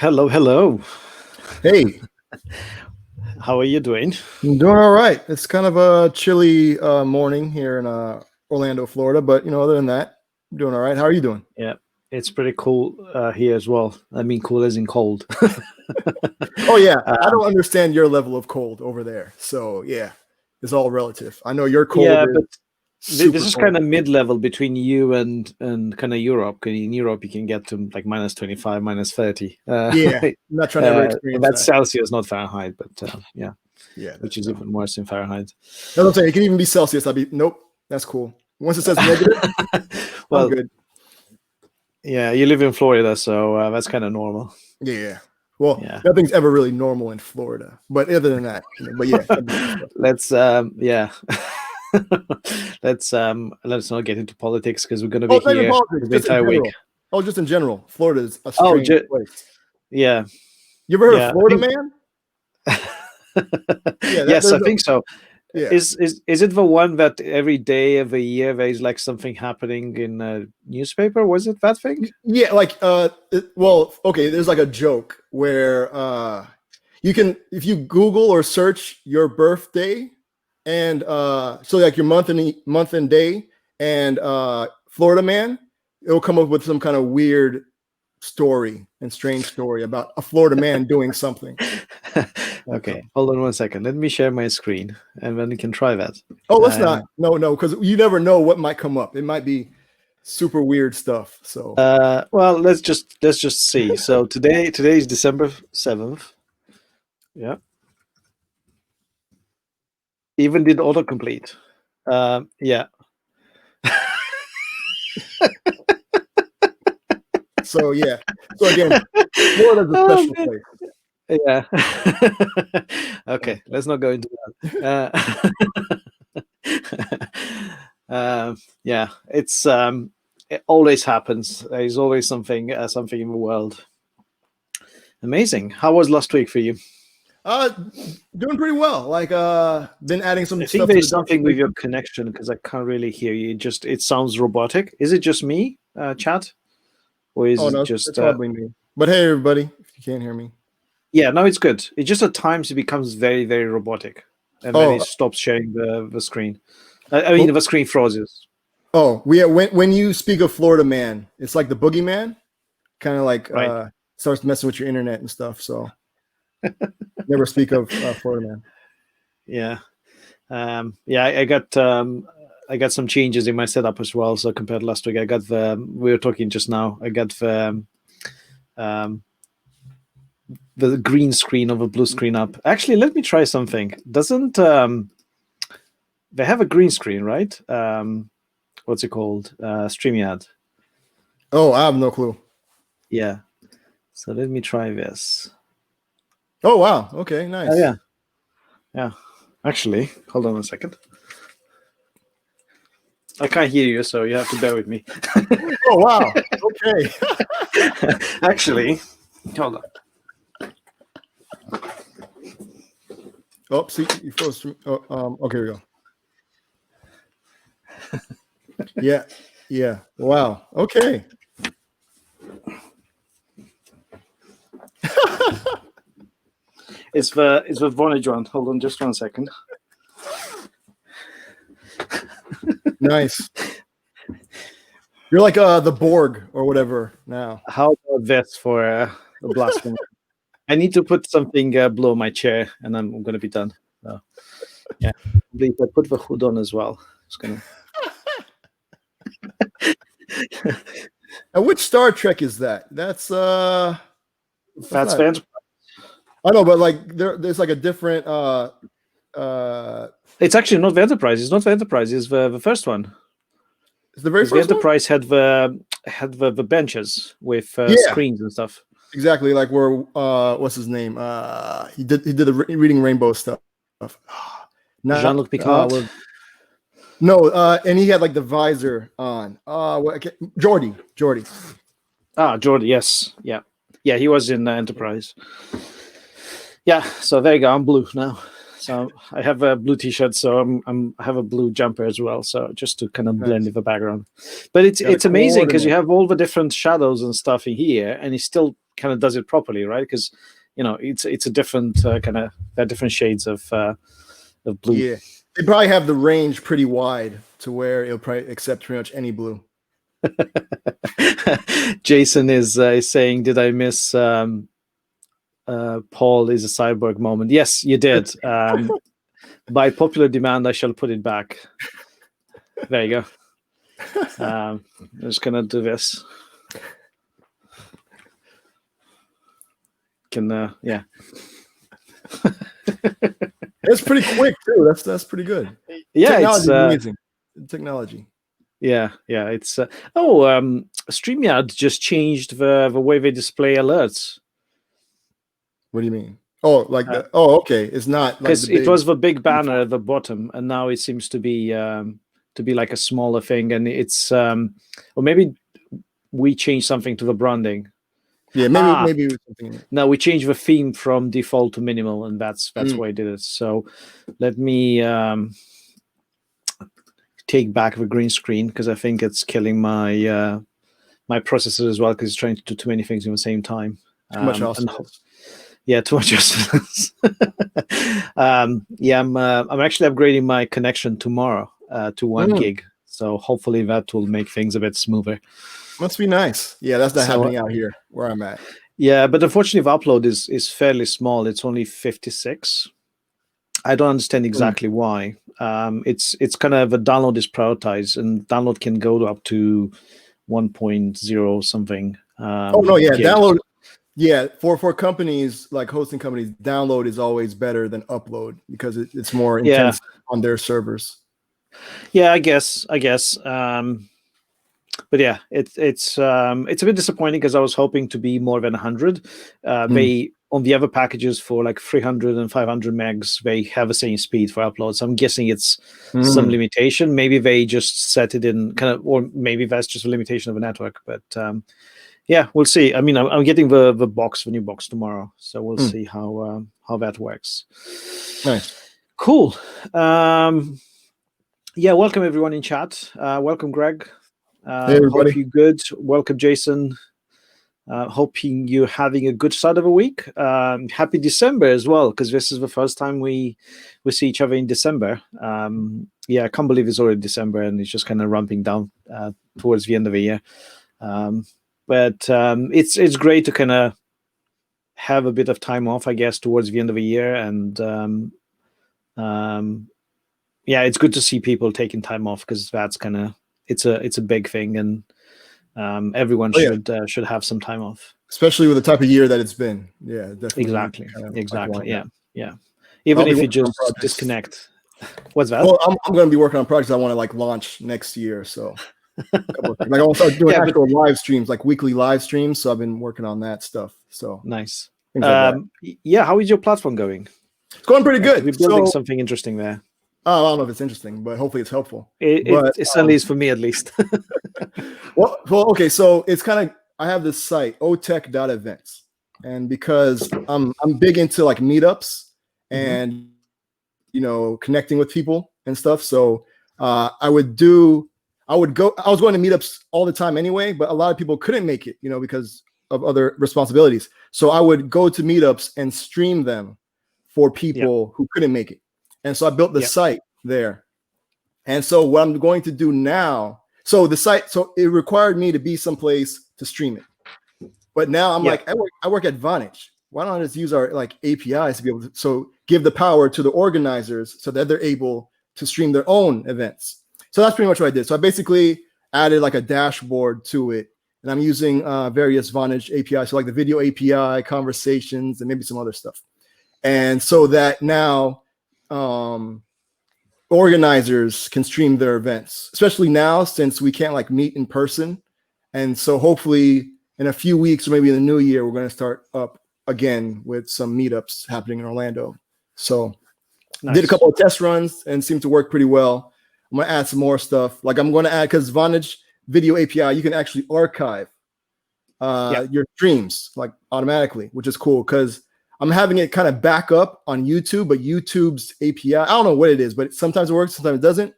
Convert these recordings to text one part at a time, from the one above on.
Hello, hello. Hey, How are you doing? I'm doing all right. It's kind of a chilly morning here in Orlando, Florida, but other than that, I'm doing all right. How are you doing? Yeah, it's pretty cool here as well. I mean, cool as in cold. Oh yeah, I don't understand your level of cold over there. So yeah, it's all relative. I know your cold Yeah, is but super this is cold. kind of mid-level between you and kind of Europe. 'Cause in Europe, you can get to like minus 25, minus 30. Yeah, I'm not trying to ever And experience that's that. Celsius, not Fahrenheit, but yeah, Yeah, which is even worse in Fahrenheit. that's what I'm saying. It can even be Celsius. I'd be nope. That's cool. Once it says negative, I'm Well, good. yeah, you live in Florida, so that's kind of normal. Yeah. Well, Yeah. nothing's ever really normal in Florida, but other than that, but yeah. Let's yeah. Let's not get into politics because we're going to be Oh, not even here politics, the just in entire week. general. Oh, just in general. Florida is a Oh, strange place. yeah, You ever heard of yeah. Florida Man? Yeah, Yes, I there's a think so. yeah. Is it the one that every day of the year there is like something happening in a newspaper? Was it that thing? Yeah, like well, okay, there's like a joke where you can, if you Google or search your birthday and so like your month and day and Florida Man, it'll come up with some kind of weird story and strange story about a Florida man doing something. Okay, hold on one second. Let me share my screen, and then you can try that. Oh, let's not. No, because you never know what might come up. It might be super weird stuff. So well, let's just see. So today is December 7th. Yeah. Even did autocomplete. Yeah. so yeah. So again, Florida's a special place. Yeah. Okay, let's not go into that. Yeah, it always happens. There's always something in the world. Amazing. How was last week for you? Doing pretty well. Like been adding some I stuff think to there's the something with your connection because I can't really hear you. It sounds robotic. Is it just me, chat, or is Oh it no, just? it's probably me. But hey, everybody, if you can't hear me. Yeah, no, it's good. It's just at times it becomes very, very robotic, and then it stops sharing the screen. I mean, the screen freezes. Oh, when you speak of Florida Man, it's like the boogeyman, kind of like Right. starts messing with your internet and stuff. So never speak of Florida Man. Yeah, yeah. I got some changes in my setup as well. So compared to last week, I got we were talking just now. I got the green screen over blue screen up. Actually, let me try something. Doesn't they have a green screen, right? What's it called? StreamYard. Oh, I have no clue. Yeah. So let me try this. Oh wow. Okay, nice. Oh yeah. Yeah. Actually, hold on a second. I can't hear you, so you have to bear with me. Oh wow. Okay. Actually, hold on. Oh, see, you froze. Okay, we go. Yeah. Yeah. Wow. Okay. It's the Vonage one. Hold on, just 1 second. Nice. You're like the Borg or whatever now. How about this for a blasphemy? I need to put something below my chair, and I'm going to be done. So, yeah, please, I put the hood on as well. Just gonna. And which Star Trek is that? That's That's not, I know, but like there's like a different it's actually not the Enterprise. It's not the Enterprise. It's the first one. It's the very first the Enterprise one? had the benches with screens and stuff. Exactly, like where what's his name? He did the reading rainbow stuff. Jean-Luc Picard. No, and he had like the visor on. Geordi. Ah, Geordi. Yes, yeah. He was in Enterprise. Yeah, so there you go. I'm blue now. So I have a blue T-shirt. So I have a blue jumper as well. So just to kind of blend with the background. But it's amazing because you have all the different shadows and stuff in here, and it still kind of does it properly, right? Because it's a different there are different shades of blue. Yeah, they probably have the range pretty wide to where it'll probably accept pretty much any blue. Jason is saying, "Did I miss Paul is a cyborg moment?" Yes, you did. By popular demand, I shall put it back. There you go. I'm just gonna do this. Yeah. It's pretty quick too. That's pretty good. Yeah, technology it's is amazing. Technology. Yeah. It's StreamYard just changed the way they display alerts. What do you mean? Oh, okay. It's not because it was the big banner at the bottom, and now it seems to be like a smaller thing, and it's or maybe we changed something to the branding. Yeah, maybe it was something. No, we changed the theme from default to minimal, and that's why I did it. So let me take back the green screen, because I think it's killing my my processor as well, because it's trying to do too many things at the same time. Too much Yeah, too much awesomeness. I'm actually upgrading my connection tomorrow to 1 gig, so hopefully that will make things a bit smoother. Must be nice. Yeah, that's not happening out here where I'm at. Yeah, but unfortunately, the upload is fairly small. It's only 56. I don't understand exactly why. It's kind of the download is prioritized, and download can go up to 1.0 something. Oh no, yeah, gig. download. Yeah, for companies like hosting companies, download is always better than upload because it's more intense on their servers. Yeah, I guess. But yeah, it's a bit disappointing because I was hoping to be more than 100. They on the other packages for like 300 and 500 megs, they have the same speed for upload. So I'm guessing it's some limitation. Maybe they just set it in or maybe that's just a limitation of a network. But yeah, we'll see. I mean, I'm getting the new box tomorrow, so we'll see how that works. Nice, cool. Yeah, welcome everyone in chat. Welcome, Greg. Hey, everybody. Hope you're good. Welcome, Jason. Hoping you're having a good start of a week. Happy December as well, because this is the first time we see each other in December. Yeah, I can't believe it's already December, and it's just kind of ramping down towards the end of the year. But it's great to kind of have a bit of time off, I guess, towards the end of the year, and yeah, it's good to see people taking time off, because that's kind of it's a big thing, and everyone should have some time off, especially with the type of year that it's been. Yeah, definitely. Exactly. Yeah. Even if you just disconnect. What's that? Well, I'm going to be working on projects I want to like launch next year, so. I want to start doing actual live streams, like weekly live streams. So I've been working on that stuff. So nice. Yeah, how is your platform going? It's going pretty good. We're building something interesting there. I don't know if it's interesting, but hopefully it's helpful. It certainly is for me, at least. well, okay. So it's kind of, I have this site, otech.events, and because I'm big into like meetups and connecting with people and stuff. So I was going to meetups all the time anyway, but a lot of people couldn't make it, because of other responsibilities. So I would go to meetups and stream them for people who couldn't make it. And so I built the site there. And so what I'm going to do now, so it required me to be someplace to stream it. But now I'm like, I work at Vonage. Why don't I just use our like APIs to be able to give the power to the organizers so that they're able to stream their own events. So that's pretty much what I did. So I basically added like a dashboard to it, and I'm using various Vonage APIs, so like the video API, conversations, and maybe some other stuff. And so that now organizers can stream their events, especially now since we can't like meet in person. And so hopefully in a few weeks or maybe in the new year, we're going to start up again with some meetups happening in Orlando. So did a couple of test runs and seemed to work pretty well. I'm going to add some more stuff. Like I'm going to add, because Vonage video API, you can actually archive your streams like automatically, which is cool, because I'm having it kind of back up on YouTube, but YouTube's API, I don't know what it is, but sometimes it works, sometimes it doesn't.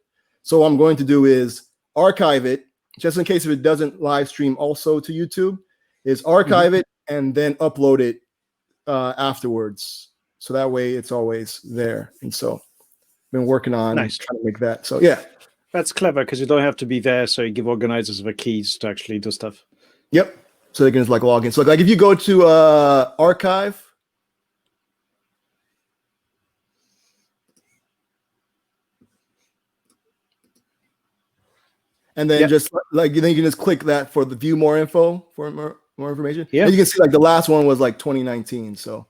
So what I'm going to do is archive it, just in case if it doesn't live stream also to YouTube, is archive it and then upload it afterwards. So that way it's always there. And so been working on trying to make that. So yeah. That's clever because you don't have to be there. So you give organizers the keys to actually do stuff. Yep. So they can just like log in. So like if you go to archive, and then just like then you can just click that for the view more info for more information. Yeah. And you can see like the last one was like 2019. So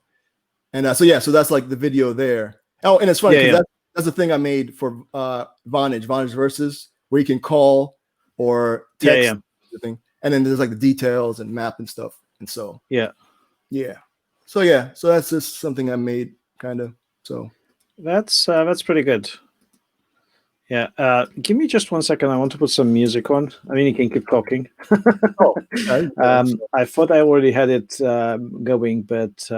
and so that's like the video there. Oh, and it's funny because that's the thing I made for Vonage Versus, where you can call or text everything, and then there's like the details and map and stuff. And so so that's just something I made kind of. So that's pretty good. Yeah, give me just 1 second. I want to put some music on. I mean, you can keep talking. I thought I already had it going, but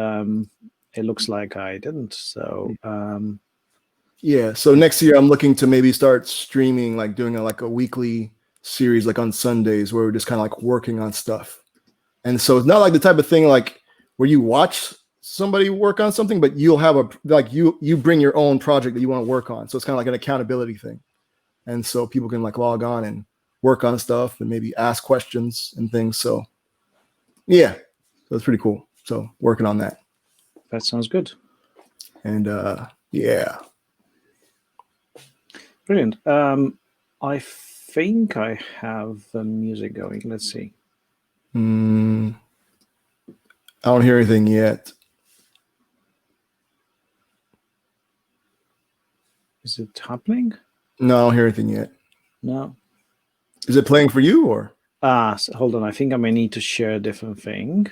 it looks like I didn't. So so next year I'm looking to maybe start streaming, like doing a weekly series, like on Sundays, where we're just kind of like working on stuff. And so it's not like the type of thing like where you watch somebody work on something, but you'll have you bring your own project that you want to work on. So it's kind of like an accountability thing. And so people can like log on and work on stuff and maybe ask questions and things. So so it's pretty cool. So working on that. That sounds good. And brilliant. I think I have the music going. Let's see. I don't hear anything yet. Is it happening? No, I don't hear anything yet. No. Is it playing for you or? So hold on. I think I may need to share a different thing.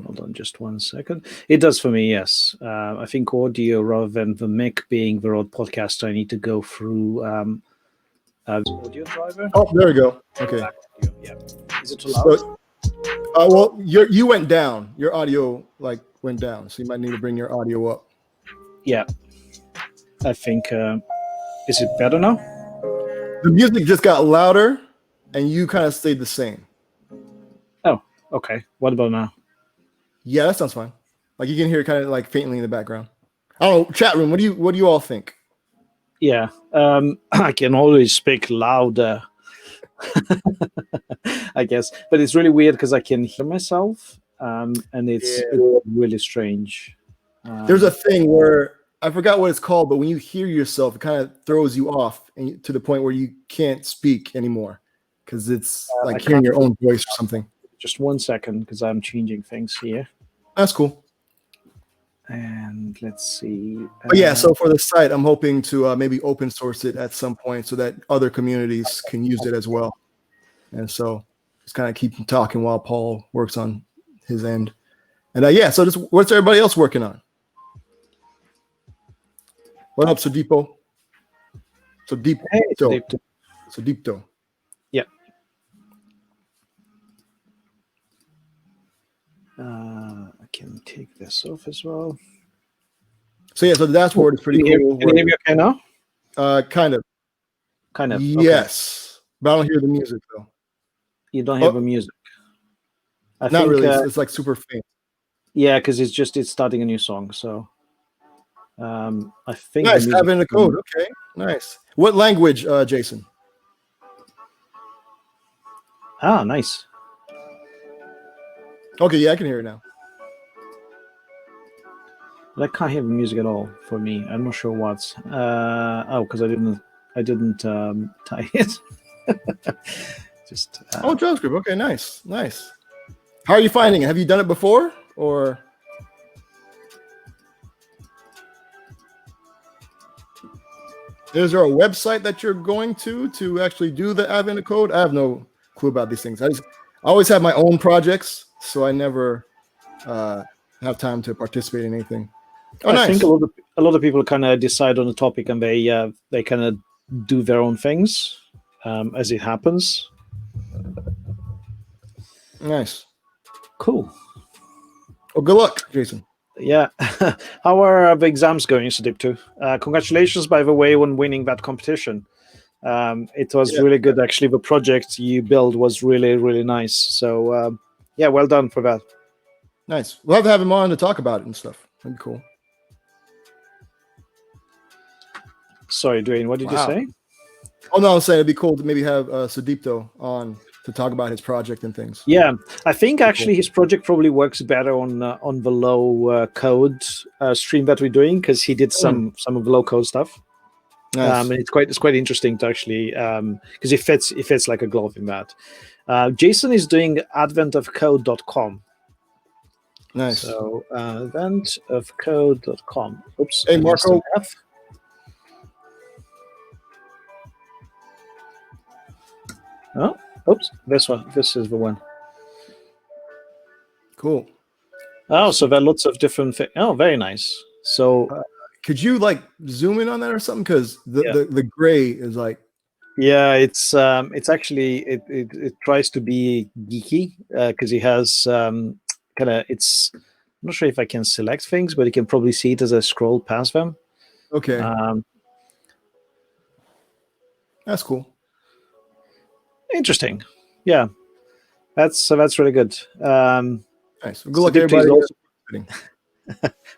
Hold on just 1 second. It does for me, yes. I think audio rather than the mic being the Rode podcast, I need to go through audio driver. Oh, there we go. Okay. Yeah. Is it too loud? So, well, you went down. Your audio like went down, so you might need to bring your audio up. Yeah. I think. Is it better now? The music just got louder, and you kind of stayed the same. Oh, okay. What about now? Yeah, that sounds fine. Like you can hear it kind of like faintly in the background. I don't know. Chat room. What do you all think? Yeah, I can always speak louder, I guess. But it's really weird because I can hear myself, and it's really strange. There's a thing where I forgot what it's called, but when you hear yourself, it kind of throws you off and to the point where you can't speak anymore because it's like hearing your own voice or something. Just 1 second because I'm changing things here. That's cool. And let's see. So for the site, I'm hoping to maybe open source it at some point so that other communities can use it as well. And so just kind of keep talking while Paul works on his end. And so just what's everybody else working on? What up, Sodipo? Sodipto. Yeah. I can take this off as well. So the dashboard is pretty cool. Can you hear me okay now? Kind of. Yes, but I don't hear the music though. You don't hear the music? I think, really. It's like super faint. Yeah, because it's starting a new song. So I think nice having the code. Okay, nice. What language, Jason? Nice. Okay, yeah, I can hear it now. But I can't hear the music at all for me. I'm not sure what's. Because I didn't tie it. Just. JavaScript. Okay, nice. How are you finding it? Have you done it before, or? Is there a website that you're going to actually do the advent code? I have no clue about these things. I always have my own projects, so I never have time to participate in anything. I think a lot of people kind of decide on a topic and they kind of do their own things as it happens. Nice. Cool. Well, good luck, Jason. Yeah. How are the exams going, Sodipto? Congratulations, by the way, on winning that competition. It was really good, actually. The project you built was really, really nice. So, well done for that. Nice. We'll have to have him on to talk about it and stuff. That'd be cool. Sorry, Dwayne, what did you say? Oh no, I was saying it'd be cool to maybe have Sudipto on to talk about his project and things. Yeah, I think actually his project probably works better on the low code stream that we're doing, because he did some of the low code stuff. Nice. And it's quite interesting to actually, because it fits like a glove in that. Jason is doing adventofcode.com. Nice. So adventofcode.com. Oops. Hey Marco. Oh, oops. This one. This is the one. Cool. Oh, so there are lots of different things. Oh, very nice. So could you like zoom in on that or something? Because the gray is like. Yeah, it's actually it tries to be geeky because he has kind of it's. I'm not sure if I can select things, but you can probably see it as I scroll past them. Okay. That's cool. Interesting. Yeah, that's really good. Nice. Well, good luck, everybody.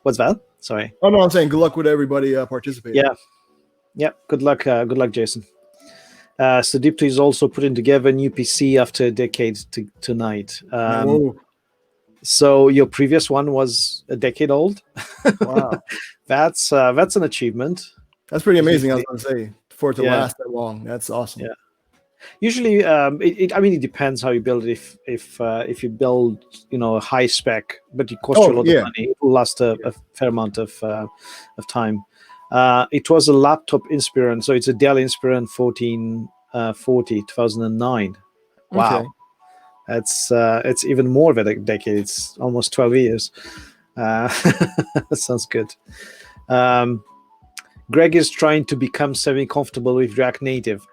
What's that? Sorry. Oh no, I'm saying good luck with everybody participating. Yeah. Good luck, Jason. So Dipto is also putting together a new PC after a decade tonight. So your previous one was a decade old. Wow, that's an achievement. That's pretty amazing. I was going to say for it to last that long. That's awesome. Yeah. Usually, it depends how you build it. If you build, a high spec, but it costs you a lot of money, it will last a fair amount of time. It was a laptop Inspiron, so it's a Dell Inspiron 1440 2009. Wow, okay. It's even more than a decade. It's almost 12 years. That sounds good. Greg is trying to become semi-comfortable with React Native.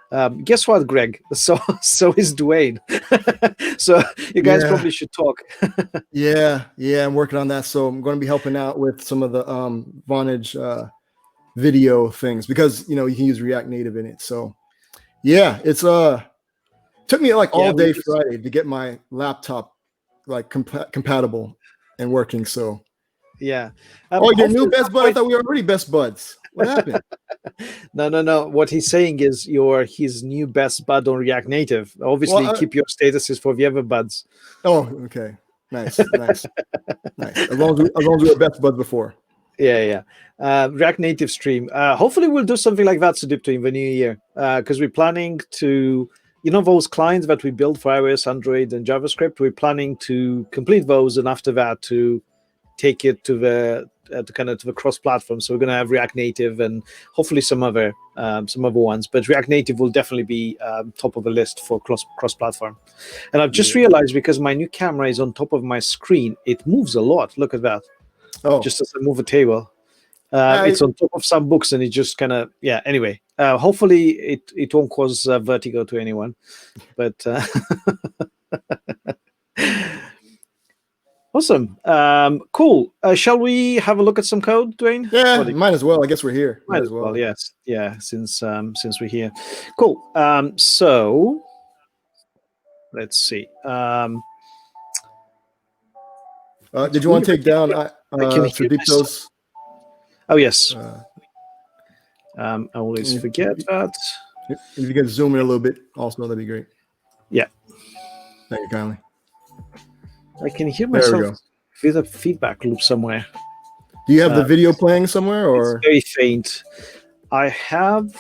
Guess what, Greg? So is Dwayne. So you guys probably should talk. Yeah, I'm working on that. So I'm going to be helping out with some of the Vonage video things, because you can use React Native in it. So yeah, it's took me like all day Friday to get my laptop like compatible and working. So yeah. Your new best bud? I thought we were already best buds. What happened? No. What he's saying is you're his new best bud on React Native. Obviously, keep your statuses for the other buds. Oh, okay. Nice. As long as we were best buds before. Yeah. React Native stream. Hopefully, we'll do something like that, Sudipto, in the new year, because we're planning to, those clients that we build for iOS, Android, and JavaScript. We're planning to complete those, and after that, to take it to the cross-platform. So we're going to have React Native and hopefully some other ones. But React Native will definitely be top of the list for cross-platform. And I've just realized, because my new camera is on top of my screen, it moves a lot. Look at that. Oh, just as I move a table. It's on top of some books, and it just kind of anyway, hopefully it won't cause vertigo to anyone, but awesome. Cool. Shall we have a look at some code, Dwayne? Yeah, might as well. I guess we're here. Might as well. Yes. Yeah. Since we're here. Cool. So let's see. Did you want to take down Sudipto's? Oh yes. I always forget that. If you can zoom in a little bit, also that'd be great. Yeah. Thank you kindly. I can hear myself with a feedback loop somewhere. Do you have the video playing somewhere, or it's very faint? I have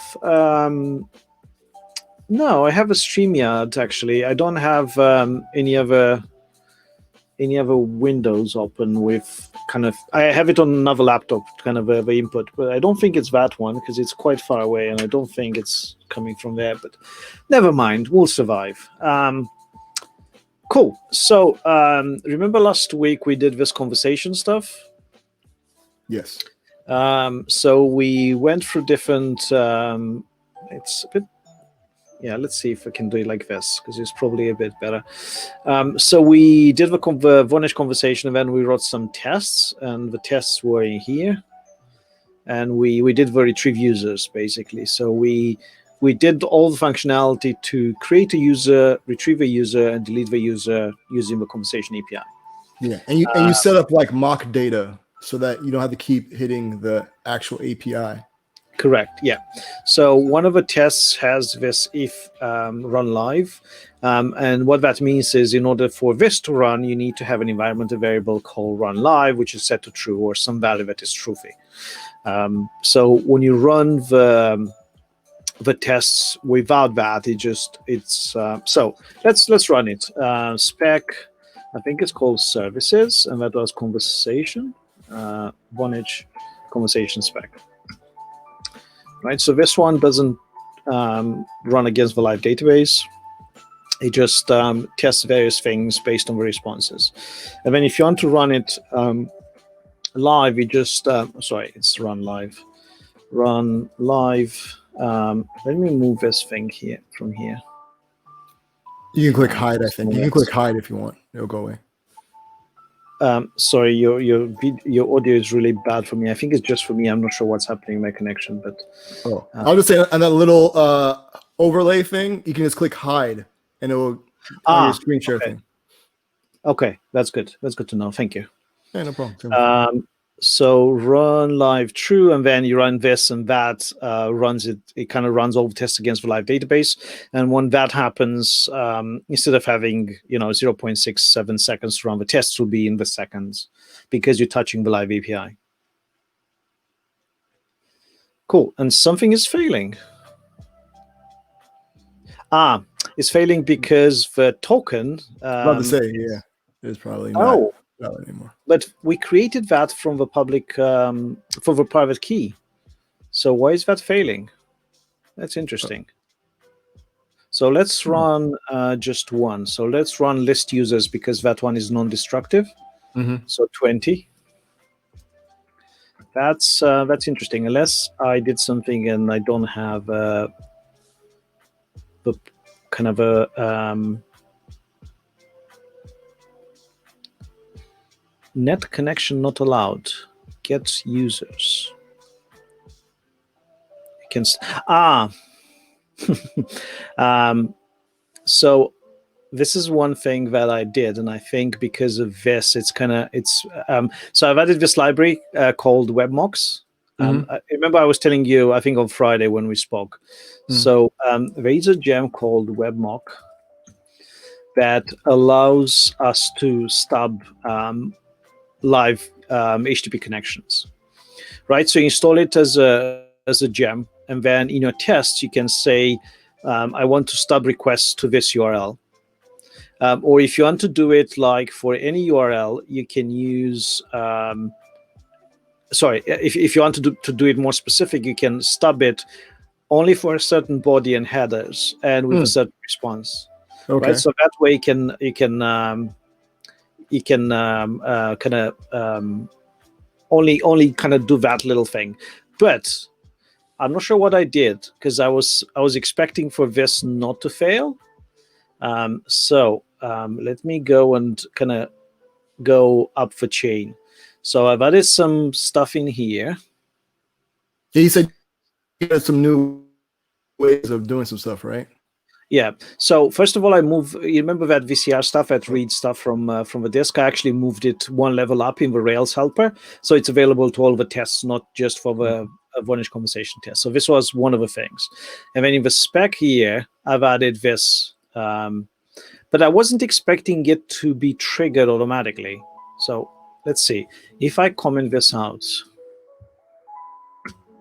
no. I have a StreamYard actually. I don't have any other windows open with I have it on another laptop, kind of the input, but I don't think it's that one because it's quite far away, and I don't think it's coming from there. But never mind, we'll survive. Cool. So remember last week we did this conversation stuff? Yes. So we went through different. It's a bit. Yeah, let's see if I can do it like this, because it's probably a bit better. So we did the Vonage conversation, and then we wrote some tests, and the tests were in here. And we did the retrieve users, basically. So we did all the functionality to create a user, retrieve a user, and delete the user using the conversation API. Yeah, and you set up like mock data so that you don't have to keep hitting the actual API. Correct. Yeah. So one of the tests has this if run live, and what that means is in order for this to run, you need to have an environmental variable called run live, which is set to true or some value that is truthy. So when you run the tests without that, so let's run it. Spec, I think it's called services, and that was conversation. Vonage conversation spec. Right, so this one doesn't run against the live database. It just tests various things based on the responses. And then if you want to run it live, you just, it's run live. Run live. Let me move this thing here from here. You can click hide, I think. You can click hide if you want. It'll go away. Sorry, your audio is really bad for me. I think it's just for me. I'm not sure what's happening in my connection, but I'll just say on that little overlay thing, you can just click hide, and it will on your screen share thing. Okay, that's good. That's good to know. Thank you. Yeah, no problem. So run live true, and then you run this, and that runs it. It kind of runs all the tests against the live database. And when that happens, instead of having 0.67 seconds to run, the tests will be in the seconds because you're touching the live API. Cool. And something is failing. It's failing because the token. About to say, yeah, it's probably not valid anymore. But we created that from the public for the private key. So why is that failing? That's interesting. So let's run just one. So let's run list users because that one is non-destructive. So 20. That's interesting. Unless I did something and I don't have the kind of a net connection not allowed. Get users. You can so this is one thing that I did, and I think because of this, so I've added this library called Webmocks. I remember I was telling you, I think on Friday when we spoke. So there is a gem called Webmock that allows us to stub live HTTP connections, right? So you install it as a gem, and then in your tests you can say, I want to stub requests to this URL. Or if you want to do it like for any URL, you can use. If you want to do it more specific, you can stub it only for a certain body and headers, and with a certain response. Okay. Right. So that way you can kind of only kind of do that little thing. But I'm not sure what I did because I was expecting for this not to fail. So let me go and kind of go up the chain. So I've added some stuff in here. Yeah, you said you had some new ways of doing some stuff, right? Yeah. So first of all, you remember that VCR stuff, that read stuff from the disk? I actually moved it one level up in the Rails helper. So it's available to all the tests, not just for the Vonage conversation test. So this was one of the things. And then in the spec here, I've added this. But I wasn't expecting it to be triggered automatically. So let's see. If I comment this out,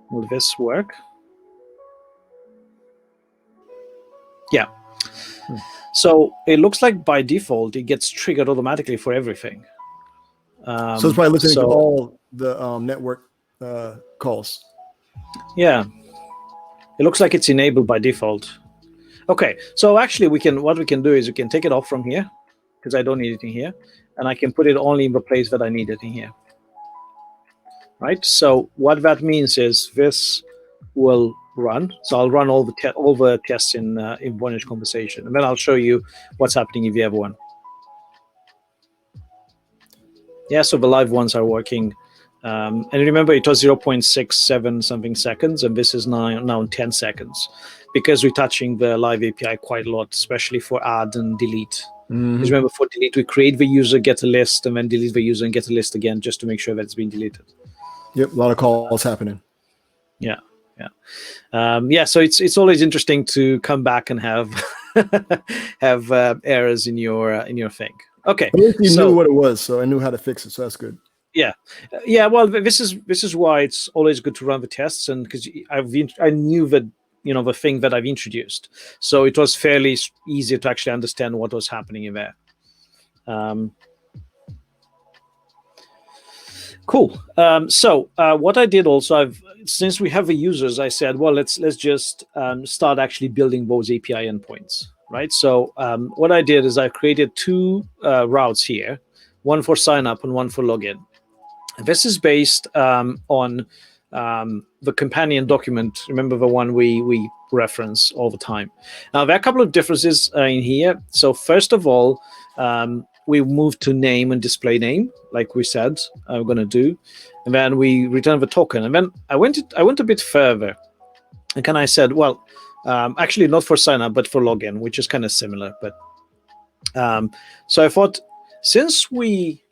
will this work? Yeah. So it looks like by default, it gets triggered automatically for everything. So it's probably listening to all the network calls. Yeah. It looks like it's enabled by default. Okay. So actually, what we can do is we can take it off from here because I don't need it in here. And I can put it only in the place that I need it in here. Right? So what that means is this will run. So I'll run all the tests in Vonage conversation, and then I'll show you what's happening if you have one. Yeah, so the live ones are working. And remember, it was 0.67 something seconds, and this is now 10 seconds because we're touching the live API quite a lot, especially for add and delete. Because remember, for delete, we create the user, get a list, and then delete the user and get a list again, just to make sure that it's been deleted. Yep, a lot of calls happening. Yeah. So it's always interesting to come back and have have errors in your thing. Okay, at least you knew what it was, so I knew how to fix it. So that's good. Yeah. Well, this is why it's always good to run the tests, and because I knew that the thing that I've introduced, so it was fairly easy to actually understand what was happening in there. Cool. So what I did also, since we have the users, I said, well, let's just start actually building those API endpoints, right? So what I did is I created two routes here, one for sign up and one for login. This is based on the companion document. Remember the one we reference all the time. Now, there are a couple of differences in here. So first of all, we moved to name and display name, like we said we're going to do. And then we return the token. And then I went a bit further. And I said, well, actually not for sign up, but for login, which is kind of similar. But so I thought, since we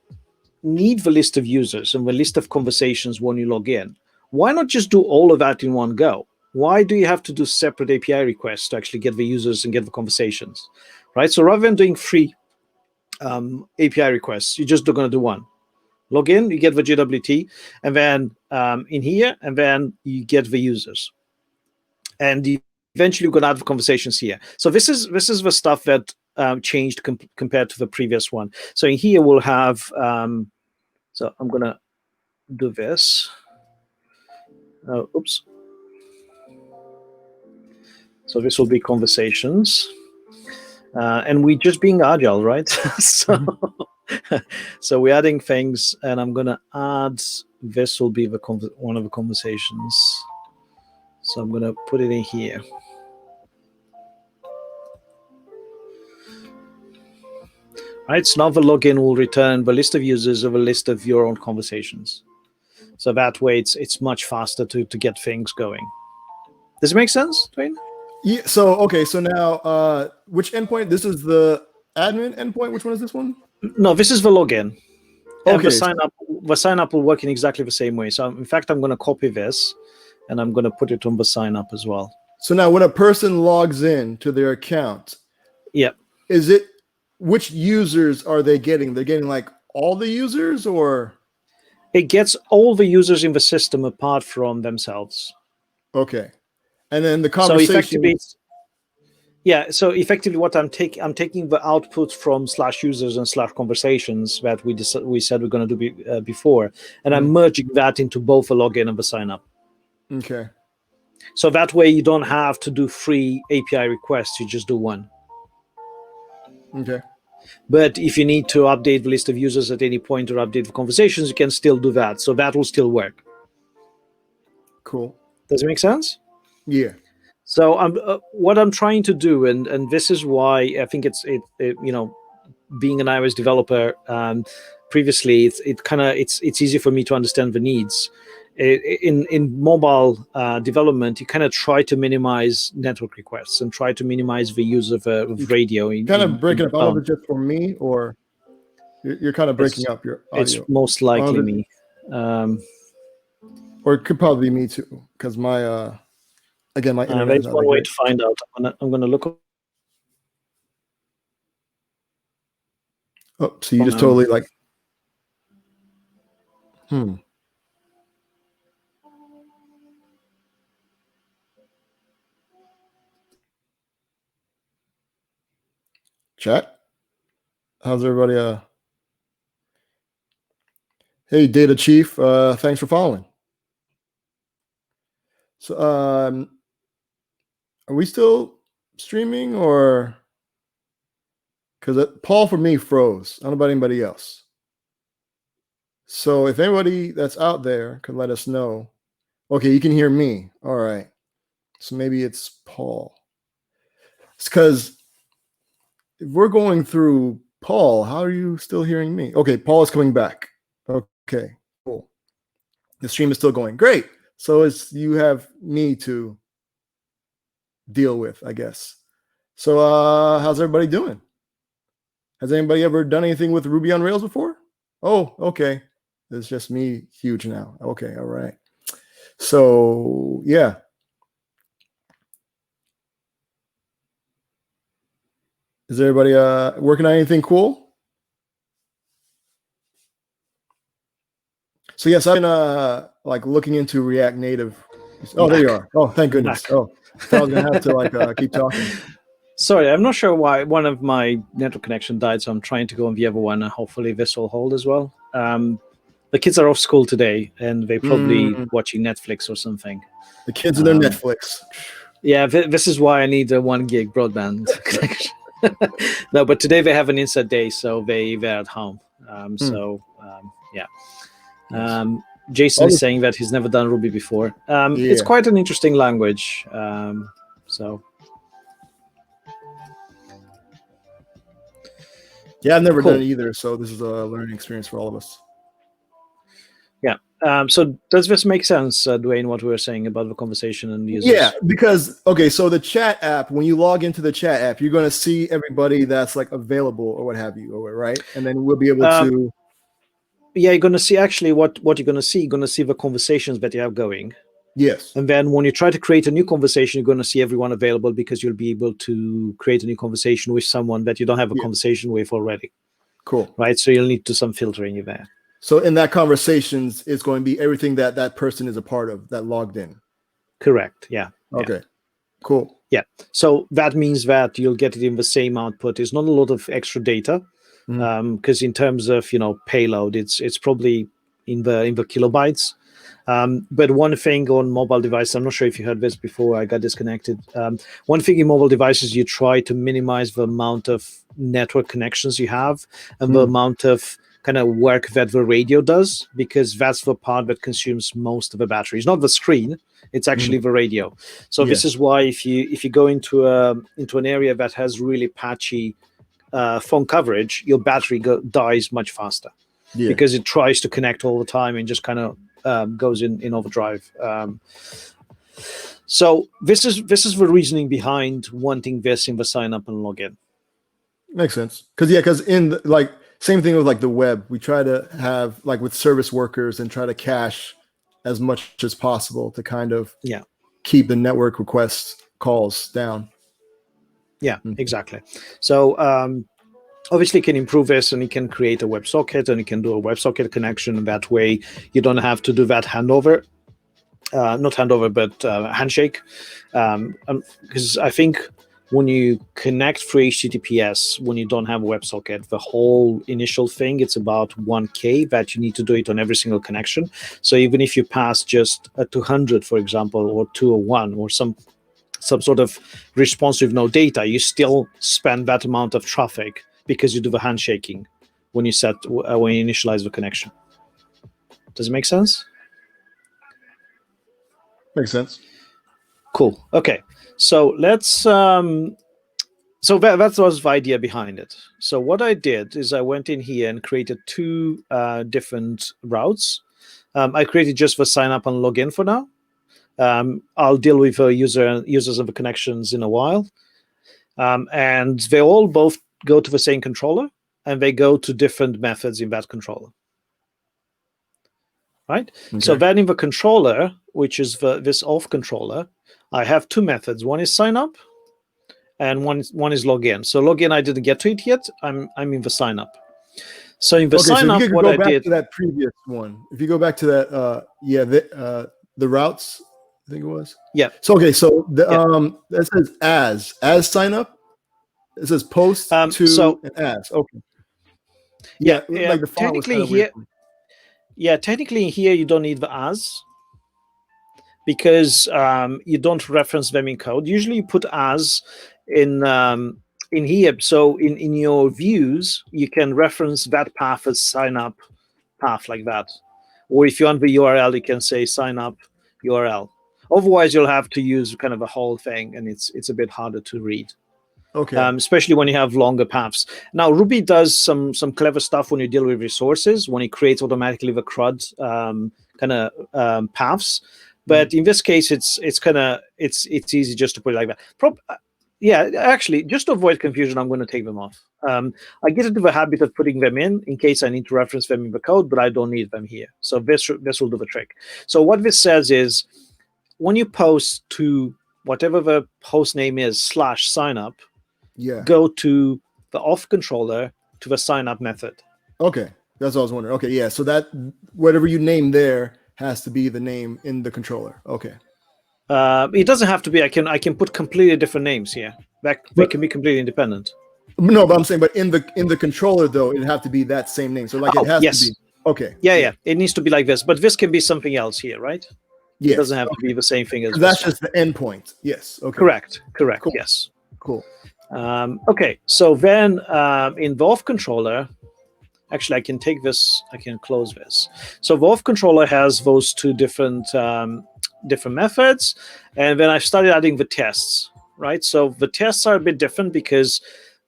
need the list of users and the list of conversations when you log in, why not just do all of that in one go? Why do you have to do separate API requests to actually get the users and get the conversations, right? So rather than doing 3 API requests, you're just going to do one. Log in, you get the JWT, and then in here, and then you get the users. And eventually you're going to have the conversations here. So this is the stuff that changed compared to the previous one. So in here we'll have, so I'm going to do this. Oops. So this will be conversations. And we just being agile, right? So we're adding things, and I'm going to add, this will be one of the conversations. So I'm going to put it in here. Right, so now the login will return the list of users of a list of your own conversations. So that way it's much faster to get things going. Does it make sense, Dwayne? Yeah. So okay. So now, which endpoint? This is the admin endpoint. Which one is this one? No, this is the login. Okay. And the sign up will work in exactly the same way. So in fact, I'm going to copy this, and I'm going to put it on the sign up as well. So now, when a person logs in to their account, is it, which users are they getting? They're getting like all the users, or it gets all the users in the system apart from themselves. Okay. And then the conversation. So effectively, what I'm taking the output from /users and /conversations that we said we're going to do before, and I'm merging that into both the login and the sign up. Okay. So that way you don't have to do 3 API requests; you just do one. Okay. But if you need to update the list of users at any point or update the conversations, you can still do that. So that will still work. Cool. Does it make sense? Yeah. So what I'm trying to do, and this is why I think it's being an iOS developer previously, it's easy for me to understand the needs. In mobile development, you kind of try to minimize network requests and try to minimize the use of radio. Kind of breaking up. I don't know if it's just for me or you're kind of breaking up your audio. It's most likely me. Or it could probably be me too, because my again, my internet is there's one way to find out. I'm gonna look up. Oh, so you just totally like Chat? How's everybody? Hey, Data Chief, thanks for following. So, are we still streaming, or because Paul for me froze? I don't know about anybody else. So, if anybody that's out there could let us know. Okay, you can hear me. All right. So maybe it's Paul. It's because if we're going through Paul, how are you still hearing me? Okay, Paul is coming back. Okay, cool. The stream is still going. Great. So you have me to deal with, I guess. So how's everybody doing? Has anybody ever done anything with Ruby on Rails before? Oh, okay. It's just me huge now. Okay, all right. So yeah. Is everybody working on anything cool? So yes, I've been like looking into React Native. Oh, there you are. Oh, thank goodness. Oh, I thought I was gonna have to like keep talking. Sorry, I'm not sure why one of my network connection died, so I'm trying to go on the other one, and hopefully this will hold as well. The kids are off school today, and they're probably watching Netflix or something. The kids and their Netflix. Yeah, this is why I need a 1 gig broadband connection. No, but today they have an inside day, so they're at home. Yeah. Jason is saying that he's never done Ruby before. It's quite an interesting language. Yeah, I've never done it either, so this is a learning experience for all of us. Yeah. So does this make sense, Dwayne, what we were saying about the conversation and users? Yeah, because, okay, so the chat app, when you log into the chat app, you're going to see everybody that's like available or what have you, right? And then we'll be able to... Yeah, you're going to see actually what you're going to see. You're going to see the conversations that you have going. Yes. And then when you try to create a new conversation, you're going to see everyone available because you'll be able to create a new conversation with someone that you don't have a conversation with already. Cool. Right? So you'll need to do some filtering in there. So in that conversations, it's going to be everything that that person is a part of that logged in. Correct. Yeah. Okay. Cool. Yeah. So that means that you'll get it in the same output. It's not a lot of extra data because in terms of payload, it's probably in the kilobytes. But one thing on mobile devices, I'm not sure if you heard this before I got disconnected. One thing in mobile devices, you try to minimize the amount of network connections you have and the amount of kind of work that the radio does, because that's the part that consumes most of the battery. It's not the screen; it's actually the radio. So this is why if you go into an area that has really patchy phone coverage, your battery dies much faster because it tries to connect all the time and just kind of goes in overdrive. So this is the reasoning behind wanting this in the sign up and login. Makes sense. Because in like same thing with like the web, we try to have like with service workers and try to cache as much as possible to kind of keep the network request calls down. Yeah, exactly. So obviously you can improve this, and you can create a WebSocket, and you can do a WebSocket connection. And that way you don't have to do that handover. Not handover, but handshake. Because I think when you connect through HTTPS, when you don't have a WebSocket, the whole initial thing, it's about 1K that you need to do it on every single connection. So even if you pass just a 200, for example, or 201, or some sort of response with no data, you still spend that amount of traffic because you do the handshaking when you initialize the connection. Does it make sense? Makes sense. Cool. Okay. So let's. So that was the idea behind it. So what I did is I went in here and created two different routes. I created just the sign up and login for now. I'll deal with users and the connections in a while. And they all both go to the same controller, and they go to different methods in that controller. Right? Okay. So then in the controller, which is this auth controller, I have two methods. One is sign up, and one is login. So login, I didn't get to it yet. I'm in the sign up. So in the sign up, what I did. To that previous one. If you go back to that, the routes, I think it was. Yeah. So so the that says as sign up. It says post to and as. Okay. Yeah. Like the font technically was here. Technically here you don't need the as, because you don't reference them in code. Usually you put as in here. So in your views, you can reference that path as sign up path like that. Or if you want the URL, you can say sign up URL. Otherwise, you'll have to use kind of a whole thing, and it's a bit harder to read. Okay. Especially when you have longer paths. Now, Ruby does some clever stuff when you deal with resources, when it creates automatically the CRUD kind of paths. But in this case, it's easy just to put it like that. yeah, actually, just to avoid confusion, I'm going to take them off. I get into the habit of putting them in case I need to reference them in the code, but I don't need them here. So this will do the trick. So what this says is, when you post to whatever the host name is /signup, Yeah. go to the auth controller to the signup method. Okay. That's what I was wondering. Okay. Yeah. So that whatever you name there has to be the name in the controller. Okay. It doesn't have to be. I can put completely different names here. They can be completely independent. No, but I'm saying, but in the controller though, it'd have to be that same name. So like it has yes. to be. Okay. Yeah. It needs to be like this, but this can be something else here, right? Yes. It doesn't have to be the same thing as that's this just the endpoint. Yes. Okay. Correct. Cool. Yes. Cool. Okay. So then in the auth controller, actually, I can take this. I can close this. So the auth controller has those two different methods, and then I started adding the tests. Right. So the tests are a bit different because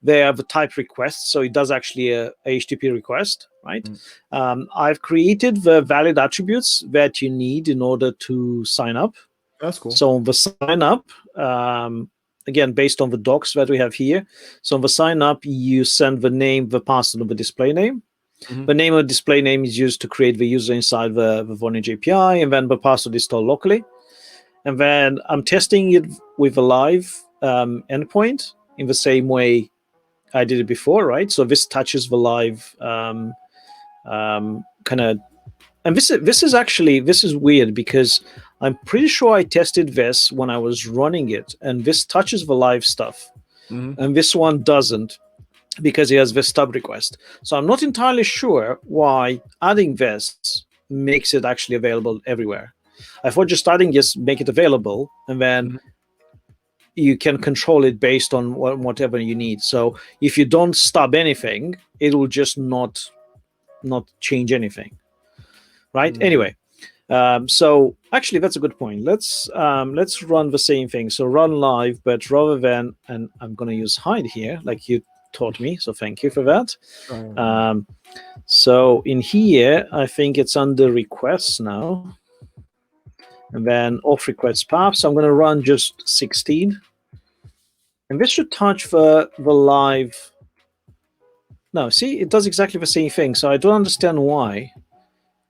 they have a type request. So it does actually a HTTP request. Right. I've created the valid attributes that you need in order to sign up. That's cool. So on the sign up, again, based on the docs that we have here. So on the sign up, you send the name, the password of the display name. The name of the display name is used to create the user inside the Vonage API, and then the password is stored locally. And then I'm testing it with a live endpoint in the same way I did it before, right? So this touches the live kind of, and this is weird because I'm pretty sure I tested this when I was running it, and this touches the live stuff, and this one doesn't, because it has this stub request. So I'm not entirely sure why adding this makes it actually available everywhere. I thought just adding just make it available, and then you can control it based on whatever you need. So if you don't stub anything, it will just not change anything, right? Anyway, so actually that's a good point. Let's run the same thing. So run live, but rather than, and I'm going to use hide here, like you taught me, so thank you for that. So in here, I think it's under requests now, and then auth request path. So I'm going to run just 16, and this should touch the live. No, see, it does exactly the same thing. So I don't understand why,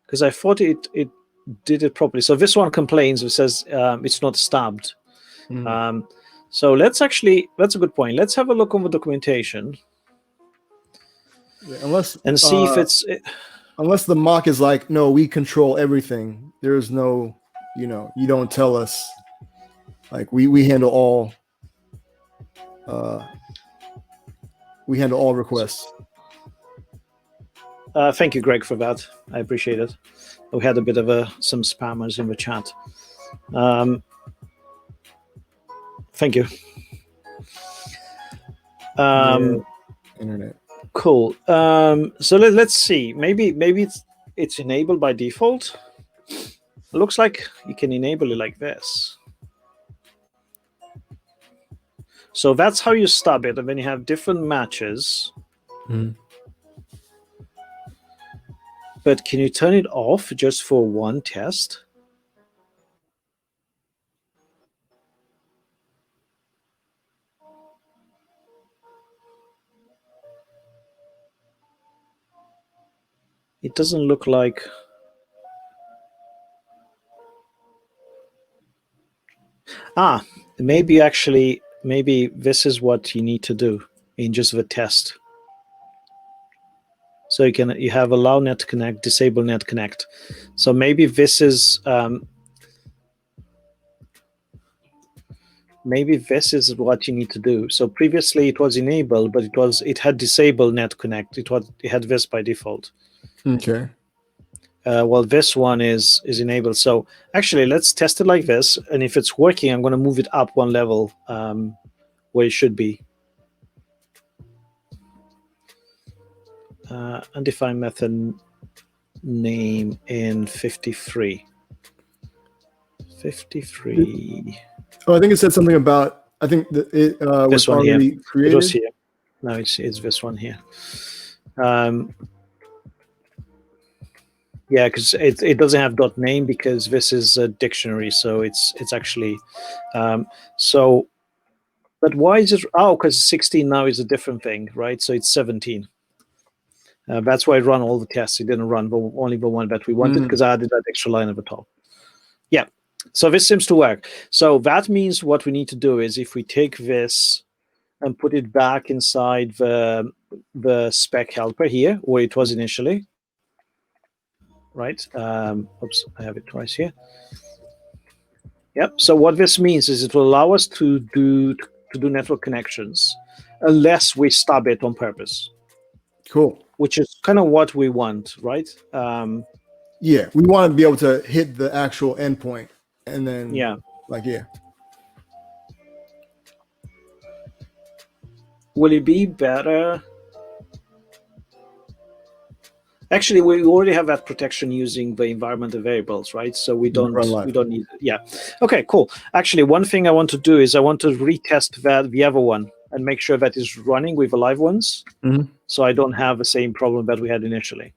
because I thought it did it properly. So this one complains. It says it's not stabbed. So that's a good point. Let's have a look on the documentation. Yeah, and see if it's unless the mock is like, no, we control everything. There's no, you don't tell us. Like we handle all. We handle all requests. Thank you, Greg, for that. I appreciate it. We had a bit of some spammers in the chat. Thank you. Internet. Cool. So let's see. Maybe it's enabled by default. It looks like you can enable it like this. So that's how you stub it, and then you have different matches. But can you turn it off just for one test? It doesn't look like. Maybe this is what you need to do in just the test. So you have allow net connect, disable net connect. So maybe this is what you need to do. So previously it was enabled, but it had disabled net connect. It had this by default. Okay. Well, this one is enabled. So actually, let's test it like this, and if it's working, I'm going to move it up one level where it should be. Undefined method name in 53. 53. Oh, I think it said something about. I think that it was already here. created. It was here. No, it's this one here. Yeah, because it doesn't have .name because this is a dictionary, so it's actually so But why is it? Oh, because 16 now is a different thing, right? So it's 17. That's why I run all the tests. It didn't run only the one that we wanted because I added that extra line at the top. Yeah. So this seems to work. So that means what we need to do is if we take this and put it back inside the spec helper here, where it was initially, right? Oops, I have it twice here. Yep. So what this means is it will allow us to do network connections unless we stub it on purpose. Cool. Which is kind of what we want, right? Yeah, we want to be able to hit the actual endpoint, and then yeah. Will it be better? Actually, we already have that protection using the environmental variables, right? So we don't need it. Yeah. Okay, cool. Actually, one thing I want to do is I want to retest the other one and make sure that is running with the live ones. So I don't have the same problem that we had initially.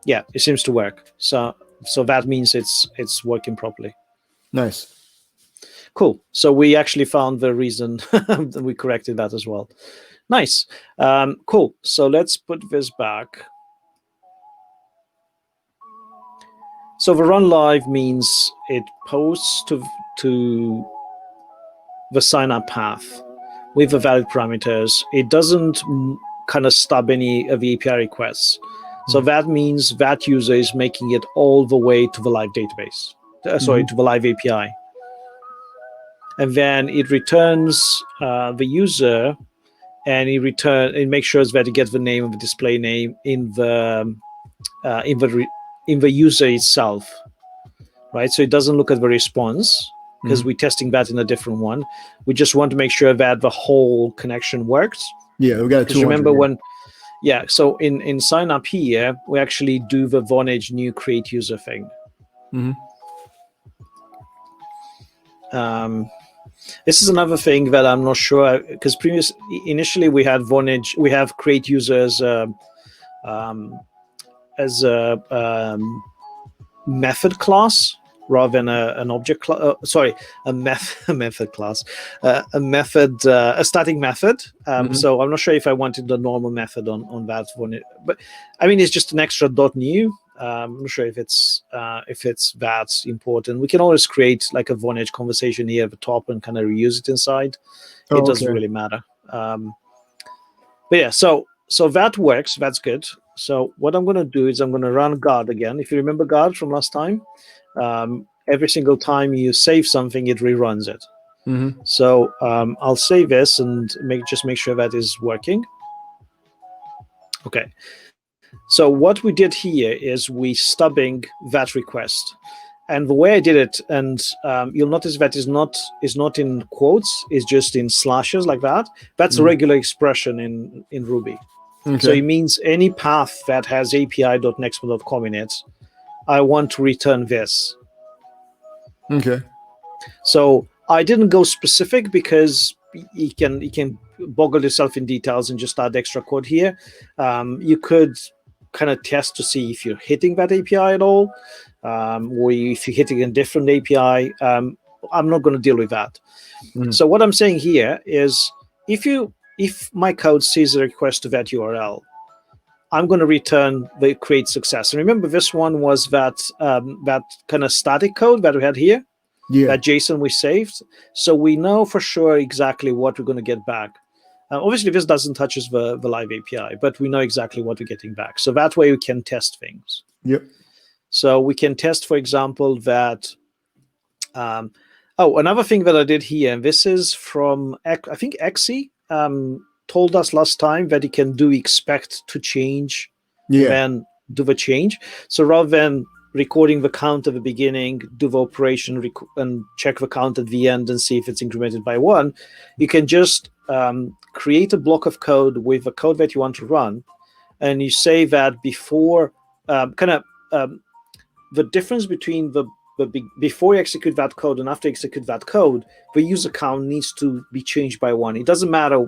Yeah, it seems to work. So that means it's working properly. Nice. Cool. So we actually found the reason that we corrected that as well. Nice. Cool. So let's put this back. So the run live means it posts to the sign up path with the valid parameters. It doesn't kind of stub any of the API requests. So that means that user is making it all the way to the live database. To the live API. And then it returns the user, and it makes sure that it gets the name of the display name in the user itself, right? So it doesn't look at the response because we're testing that in a different one. We just want to make sure that the whole connection works. Yeah, we got to remember when. Yeah, so in sign up here, we actually do the Vonage new create user thing. This is another thing that I'm not sure, because initially we had Vonage, we have create users as a method class rather than an object class. A method class, a static method. So I'm not sure if I wanted the normal method on that one, but I mean it's just an extra .new. I'm not sure if it's that important. We can always create like a Vonage conversation here at the top and kind of reuse it inside. It doesn't really matter. But yeah, so that works. That's good. So what I'm going to do is I'm going to run guard again. If you remember guard from last time, every single time you save something, it reruns it. So I'll save this and make sure that is working. Okay. So what we did here is we stubbing that request, and the way I did it, and you'll notice that is not in quotes, is just in slashes like that. That's a regular expression in Ruby. So it means any path that has api.nextmo.com in it, I want to return this. Okay. So I didn't go specific because you can boggle yourself in details and just add extra code here. You could kind of test to see if you're hitting that API at all, or if you're hitting a different API. I'm not going to deal with that. So what I'm saying here is if my code sees a request to that URL, I'm going to return the create success. And remember, this one was that kind of static code that we had here, that JSON we saved. So we know for sure exactly what we're going to get back. Obviously, this doesn't touch the live API, but we know exactly what we're getting back. So that way we can test things. So we can test, for example, that. Another thing that I did here, and this is from, I think Xe told us last time that it can do expect to change, then do the change. So rather than recording the count at the beginning, do the operation and check the count at the end and see if it's incremented by 1, you can just create a block of code with the code that you want to run, and you say that before the difference between before you execute that code and after you execute that code, the user count needs to be changed by 1. It doesn't matter,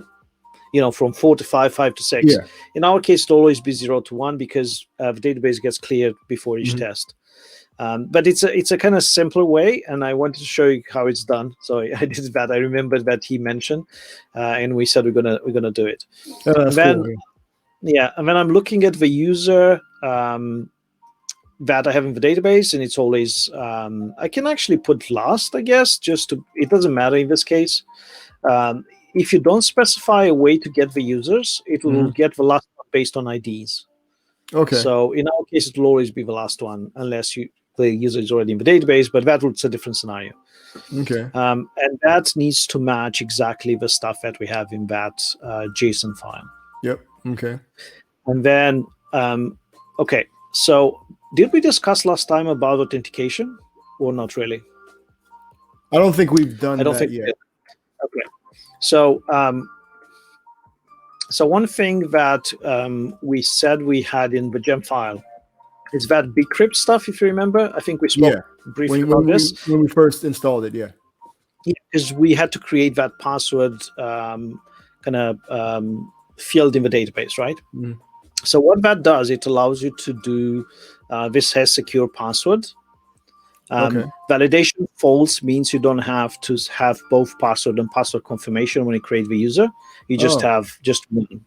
from 4 to 5, 5 to 6. In our case, it'll always be 0 to 1 because the database gets cleared before each test. But it's a kind of simpler way, and I wanted to show you how it's done. So I did that. I remembered that he mentioned, and we said we're gonna do it. Oh, that's And then, cool. yeah, and then I'm looking at the user that I have in the database, and it's always I can actually put last, I guess, it doesn't matter in this case. If you don't specify a way to get the users, it will get the last one based on IDs. Okay. So in our case, it will always be the last one unless the user is already in the database, but that's a different scenario. Okay. And that needs to match exactly the stuff that we have in that JSON file. Yep. Okay. And then, okay, so did we discuss last time about authentication or not really? I don't think we've done I don't that think yet. we did. Okay. So, so one thing that we said we had in the gem file is that bcrypt stuff, if you remember. I think we spoke briefly about this. When we first installed it, yeah. Because we had to create that password field in the database, right? So what that does, it allows you to do this has secure password. Validation false means you don't have to have both password and password confirmation when you create the user. You just have just one.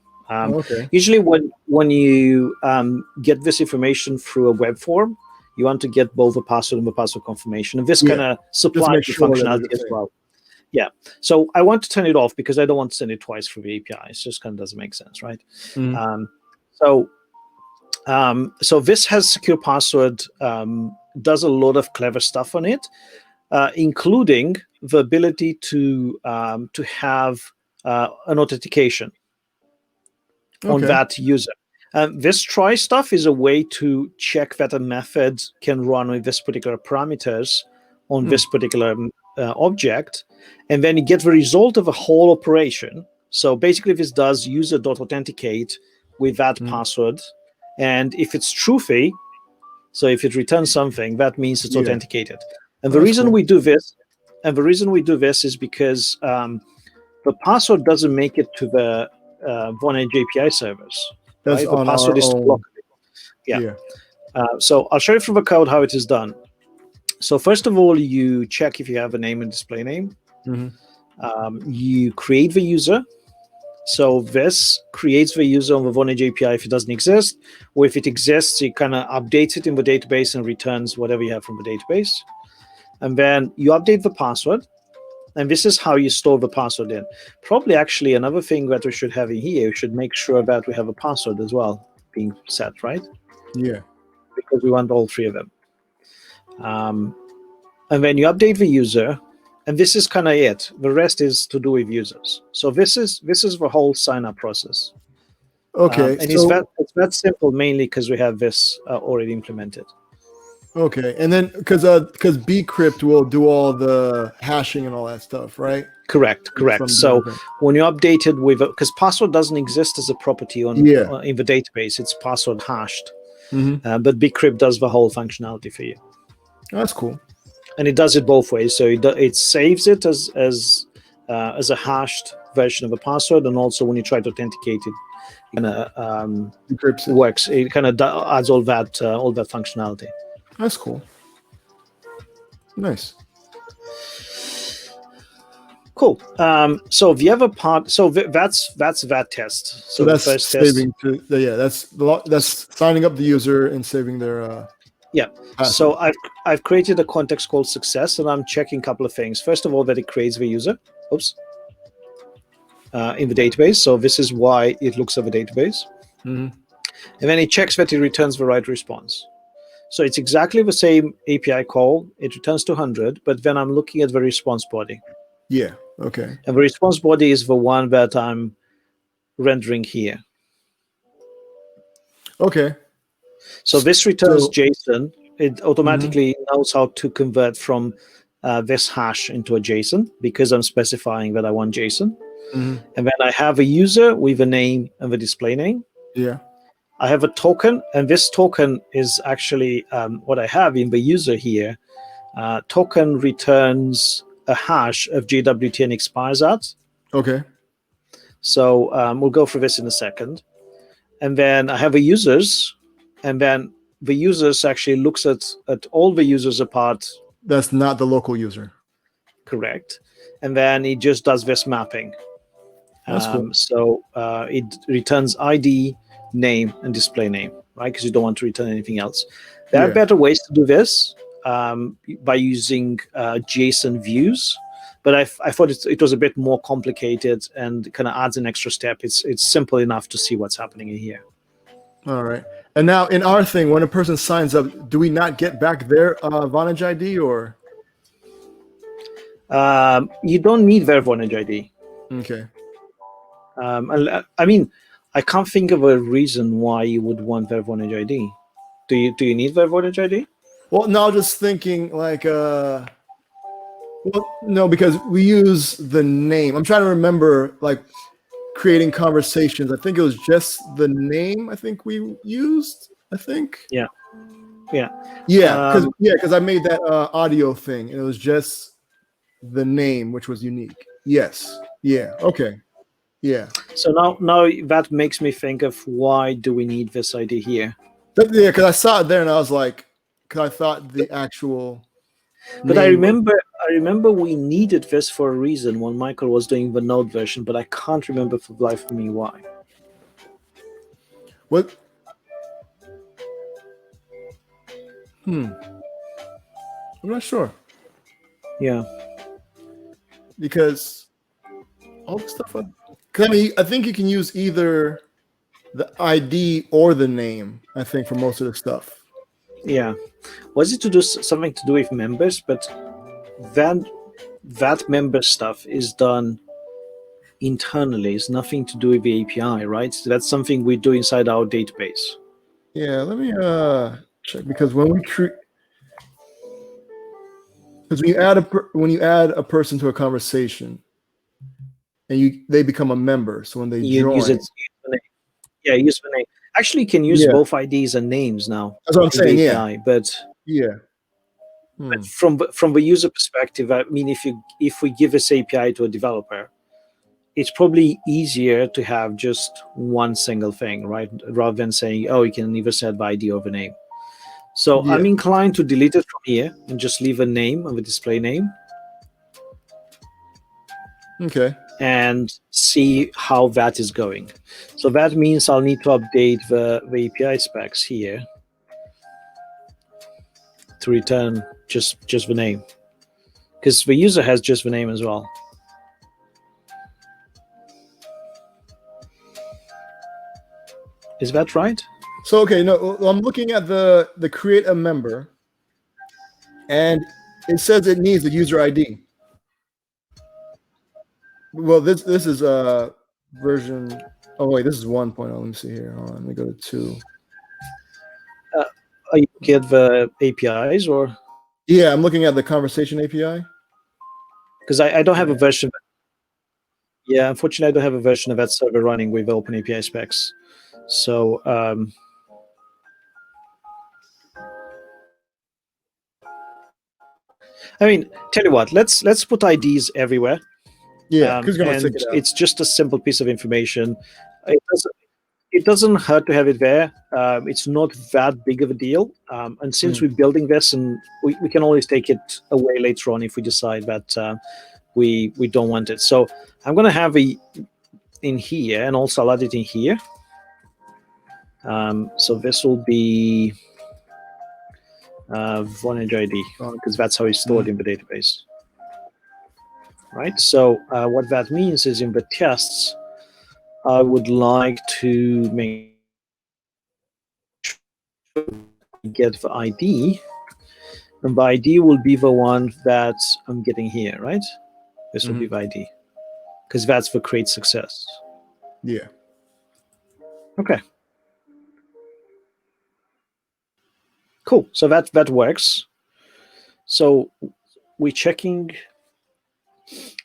Usually when you get this information through a web form, you want to get both the password and the password confirmation. And this kind of supplies the functionality as well. Yeah. So I want to turn it off because I don't want to send it twice through the API. It just kind of doesn't make sense, right? So this has secure password, does a lot of clever stuff on it, including the ability to have an authentication on that user. This try stuff is a way to check that a method can run with this particular parameters on this particular object, and then you get the result of a whole operation. So basically, this does user.authenticate with that password, and if it's truthy, so if it returns something, that means it's authenticated. And the reason we do this, is because the password doesn't make it to the Vonage API servers. That's right? The on password our is own. blocked. Yeah. So I'll show you from the code how it is done. So first of all, you check if you have a name and display name. You create the user. So this creates the user on the Vonage API if it doesn't exist, or if it exists, you kind of update it in the database and returns whatever you have from the database. And then you update the password. And this is how you store the password in. Probably actually another thing that we should have in here, we should make sure that we have a password as well being set, right? Yeah. Because we want all three of them. And then you update the user, and this is kind of it. The rest is to do with users. So this is the whole sign-up process. Okay. And it's that simple mainly because we have this already implemented. Okay, and then because bcrypt will do all the hashing and all that stuff, right? Correct. So when you update it with, because password doesn't exist as a property in the database, it's password hashed. But bcrypt does the whole functionality for you. That's cool. And it does it both ways. So it saves it as a hashed version of a password, and also when you try to authenticate it, kind of works. It kind of adds all that functionality. That's cool. Nice. Cool. So the other part, so that's that test. So that's the first saving test. that's signing up the user and saving their. Password. So I've created a context called success, and I'm checking a couple of things. First of all, that it creates the user. In the database. So this is why it looks at the database. And then it checks that it returns the right response. So it's exactly the same API call. It returns 200, but then I'm looking at the response body. Yeah. Okay. And the response body is the one that I'm rendering here. Okay. So this returns JSON. It automatically knows how to convert from this hash into a JSON because I'm specifying that I want JSON. And then I have a user with a name and the display name. Yeah. I have a token, and this token is actually what I have in the user here. Token returns a hash of JWT and expires at. Okay. So we'll go through this in a second. And then I have a users, and then the users actually looks at all the users apart. That's not the local user. Correct. And then it just does this mapping. That's cool. So it returns ID, name, and display name, right? Because you don't want to return anything else. There are better ways to do this by using JSON views, but I thought it was a bit more complicated and kind of adds an extra step. It's simple enough to see what's happening in here. All right. And now in our thing, when a person signs up, do we not get back their Vonage ID or? You don't need their Vonage ID. Okay. I mean, I can't think of a reason why you would want their Vonage ID. Do you need their Vonage ID? Well, no, just thinking like, well, no, because we use the name. I'm trying to remember, like, creating conversations. I think it was just the name. I think we used. I think. Yeah. Because I made that audio thing, and it was just the name, which was unique. Yes. Yeah. Okay. Yeah. So now that makes me think of why do we need this ID here? Yeah, because I saw it there, and I was like, because I thought the actual. But I remember we needed this for a reason when Michael was doing the Node version, but I can't remember for the life of me why. What? I'm not sure. Yeah. Because all the stuff. Because I mean, I think you can use either the ID or the name. I think for most of the stuff. Yeah. Was it to do something to do with members? But that member stuff is done internally. It's nothing to do with the API, right? So that's something we do inside our database. Yeah. Let me check, because when we create. Because when you add a person to a conversation, and they become a member, so when they join, use the name. Yeah, use the name. Actually, you can use both IDs and names now. That's what I'm saying. API, but but from the user perspective, I mean, if we give this API to a developer, it's probably easier to have just one single thing, right? Rather than saying, oh, you can either set the ID or the name. So I'm inclined to delete it from here and just leave a name of a display name. Okay. And see how that is going. So that means I'll need to update the API specs here to return just the name, because the user has just the name as well. Is that right? So okay, no, I'm looking at the create a member, and it says it needs a user ID. Well, this is version. Oh wait, this is 1.0. Let me see here. Hold on, let me go to 2. Are you looking at the APIs or? Yeah, I'm looking at the conversation API. Because I don't have a version. Yeah, unfortunately, I don't have a version of that server running with open API specs. So I mean, tell you what, let's put IDs everywhere. Yeah, who's gonna stick it out? It's just a simple piece of information. It doesn't hurt to have it there. It's not that big of a deal. And since we're building this, and we can always take it away later on if we decide that we don't want it. So I'm going to have it in here, and also I'll add it in here. So this will be Vonage ID, because that's how it's stored in the database. Right. So what that means is in the tests, I would like to make sure we get the ID, and the ID will be the one that I'm getting here, right? This will be the ID, because that's the create success. Yeah. Okay. Cool. So that works. So we're checking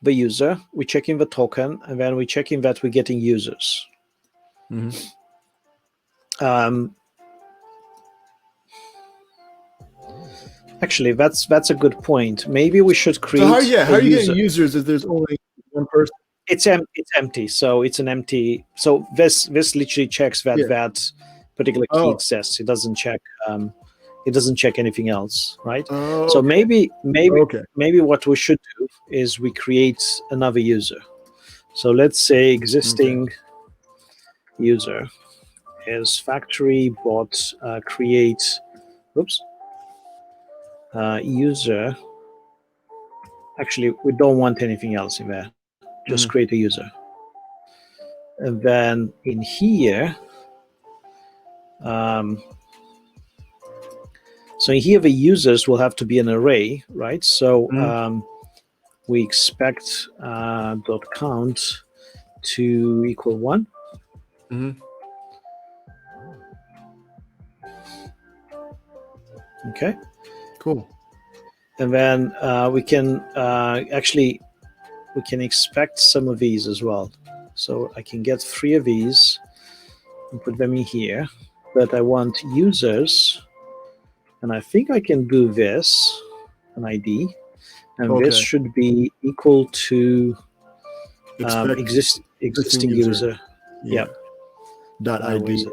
the user, we're checking the token, and then we're checking that we're getting users. Actually, that's a good point. Maybe we should create. So how are you getting users if there's only one person? It's empty, so it's an empty. So this literally checks that particular key Oh. exists. It doesn't check. It doesn't check anything else, right? Oh, So okay. maybe what we should do is we create another user. So let's say existing user is factory bot create. Oops. User. Actually, we don't want anything else in there. Just create a user. And then in here, so in here the users will have to be an array, right? So we expect dot count to equal 1. Okay. Cool. And then we can we can expect some of these as well. So I can get 3 of these and put them in here. But I want users, and I think I can do this, an ID, and this should be equal to existing user. Yeah. Dot ID.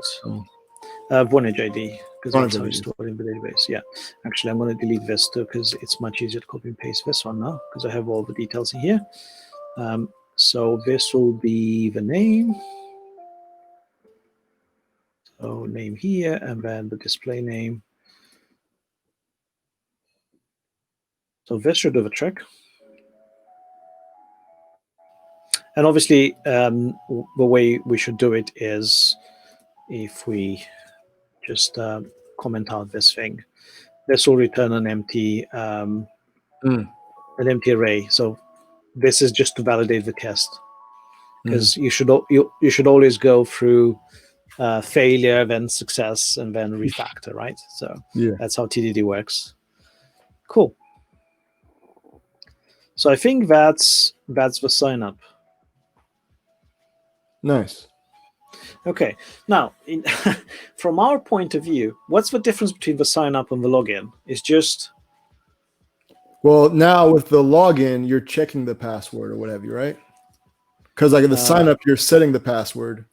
Vonage ID, because that's how it's stored in the database. Yeah. Actually, I'm going to delete this too, because it's much easier to copy and paste this one now, because I have all the details in here. So this will be the name. So name here, and then the display name. So this should do the trick. And obviously, the way we should do it is if we just comment out this thing. This will return an empty array. So this is just to validate the test, because you should always go through failure, then success, and then refactor, right? So that's how TDD works. Cool. So I think that's the sign up. Nice. Okay. Now, from our point of view, what's the difference between the sign up and the login? It's just. Well, now with the login, you're checking the password or whatever, right? Because like the sign up, you're setting the password.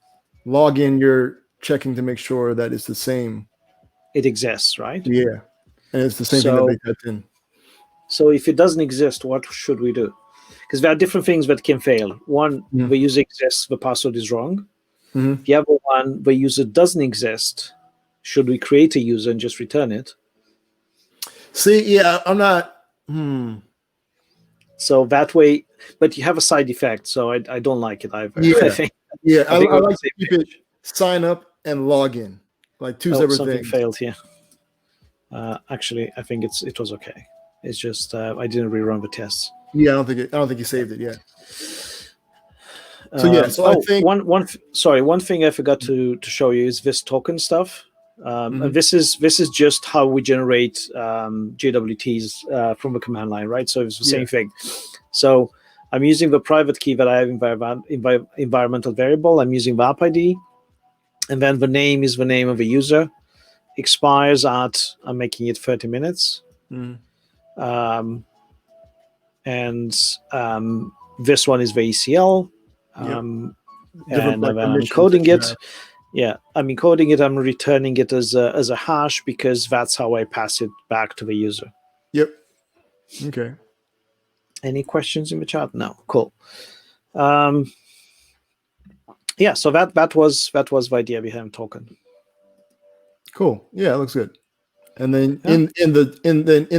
Login, you're checking to make sure that it's the same. It exists, right? Yeah. And it's the same thing that they typed in. So if it doesn't exist, what should we do? Because there are different things that can fail. One, the user exists, the password is wrong. The other one, the user doesn't exist. Should we create a user and just return it? See, yeah, I'm not. So that way, but you have a side effect, so I don't like it either. Yeah, I think I like to keep it sign up and log in, like two separate something things. failed here. Actually, I think it was okay. It's just I didn't rerun the tests. Yeah, I don't think you saved it. Yeah. So I think one thing I forgot to show you is this token stuff. And this is just how we generate JWTs from the command line, right? So it's the same thing. So I'm using the private key that I have environmental variable. I'm using the app ID, and then the name is the name of the user. Expires at, I'm making it 30 minutes. And this one is the ECL. And I'm encoding it. Yeah, I'm encoding it. I'm returning it as a hash, because that's how I pass it back to the user. Yep. Okay. Any questions in the chat? No. Cool. Yeah. So that was the idea behind token. Cool. Yeah, it looks good. And then in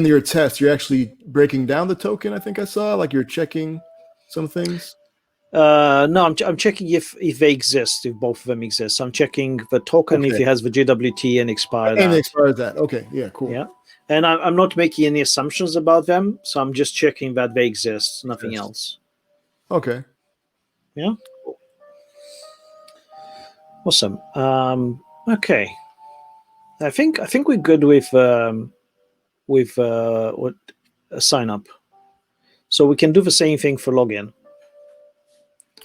your test, you're actually breaking down the token. I think I saw, like, you're checking some things. No, I'm checking if they exist, if both of them exist. So I'm checking the token if it has the JWT and expire that. And expires that. Okay, yeah, cool. Yeah, and I'm not making any assumptions about them, so I'm just checking that they exist, nothing else. Okay. Yeah. Awesome. Okay. I think we're good with what sign up. So we can do the same thing for login.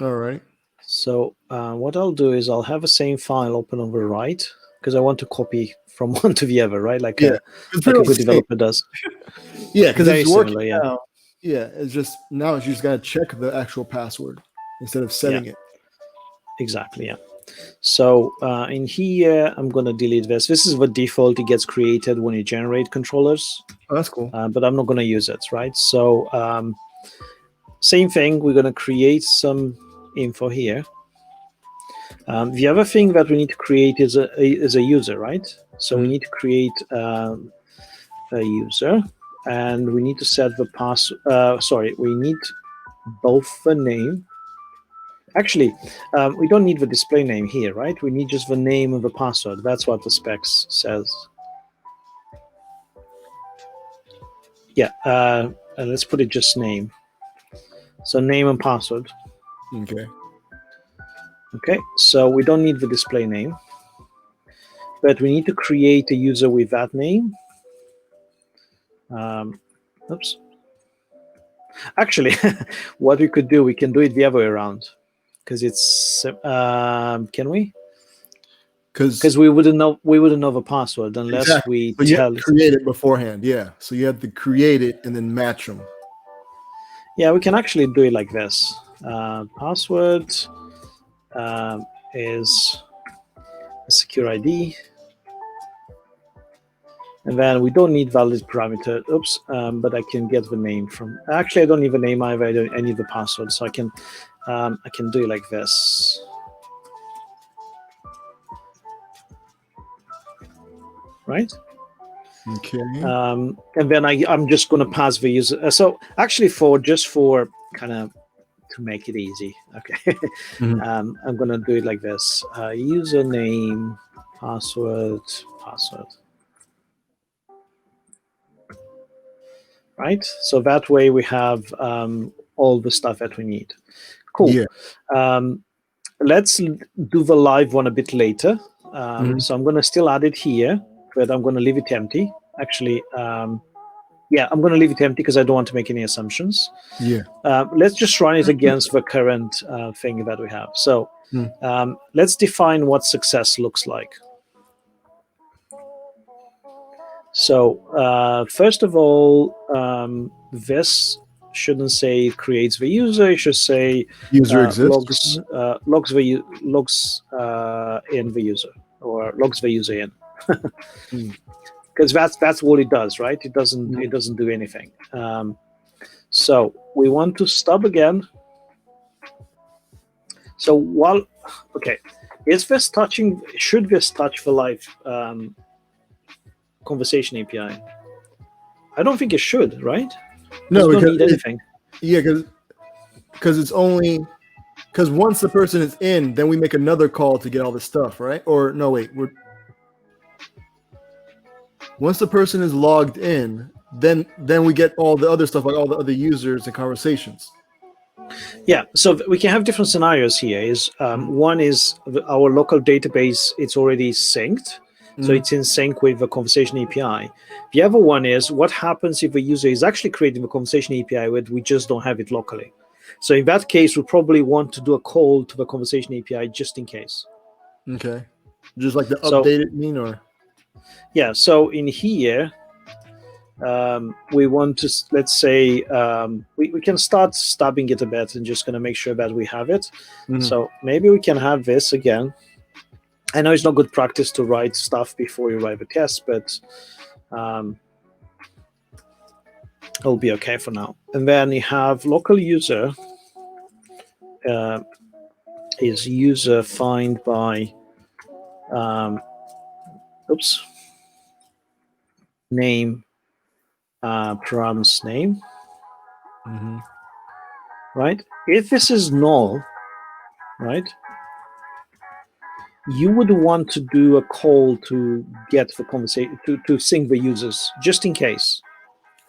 All right. So what I'll do is I'll have the same file open on the right, because I want to copy from one to the other, right? Like a good developer does. Yeah, because it's working similar, now. Yeah, it's just now you just got to check the actual password instead of setting it. Exactly. Yeah. So in here, I'm going to delete this. This is the default. It gets created when you generate controllers. Oh, that's cool. But I'm not going to use it, right? So same thing. We're going to create some info here. The other thing that we need to create is a user, right? So we need to create a user, and we need to set the password. Sorry, we need both the name. Actually, we don't need the display name here, right? We need just the name of the password. That's what the specs says. Yeah, and let's put it just name. So name and password. Okay. Okay, so we don't need the display name, but we need to create a user with that name. Oops. Actually, what we could do, we can do it the other way around, because it's can we? Because we wouldn't know the password unless we you tell have to create it beforehand. Yeah, so you have to create it and then match them. Yeah, we can actually do it like this. Password is a secure ID. And then we don't need valid parameter. Oops, but I can get the name from. Actually, I don't need the name either. I need the password, so I can do it like this. Right? Okay. And then I'm just going to pass the user. So actually, for kind of to make it easy, okay, I'm going to do it like this: username, password. Right? So that way we have all the stuff that we need. Cool. Yeah. Let's do the live one a bit later. So I'm going to still add it here, but I'm going to leave it empty. Actually, yeah, I'm going to leave it empty because I don't want to make any assumptions. Yeah. Let's just run it against the current thing that we have. So let's define what success looks like. So first of all, this shouldn't say creates the user. It should say user exists. logs in the user, or logs the user in, because that's what it does, right? It doesn't do anything. So we want to stop again. So should this touch the live conversation API? I don't think it should, right? No, we don't need anything. Yeah, because it's only because once the person is in, then we make another call to get all this stuff, right? Or no, wait, once the person is logged in, then we get all the other stuff, like all the other users and conversations. Yeah, so we can have different scenarios here. One is our local database, it's already synced. So it's in sync with the conversation API. The other one is what happens if a user is actually creating the conversation API, but we just don't have it locally. So in that case, we probably want to do a call to the conversation API just in case. Okay. Just like the updated mean, or? Yeah, so in here, we want to, let's say, we can start stubbing it a bit and just going to make sure that we have it. So maybe we can have this again. I know it's not good practice to write stuff before you write the test, but it'll be okay for now. And then you have local user is user find by name params name. Right? If this is null, right, you would want to do a call to get the conversation to sync the users just in case.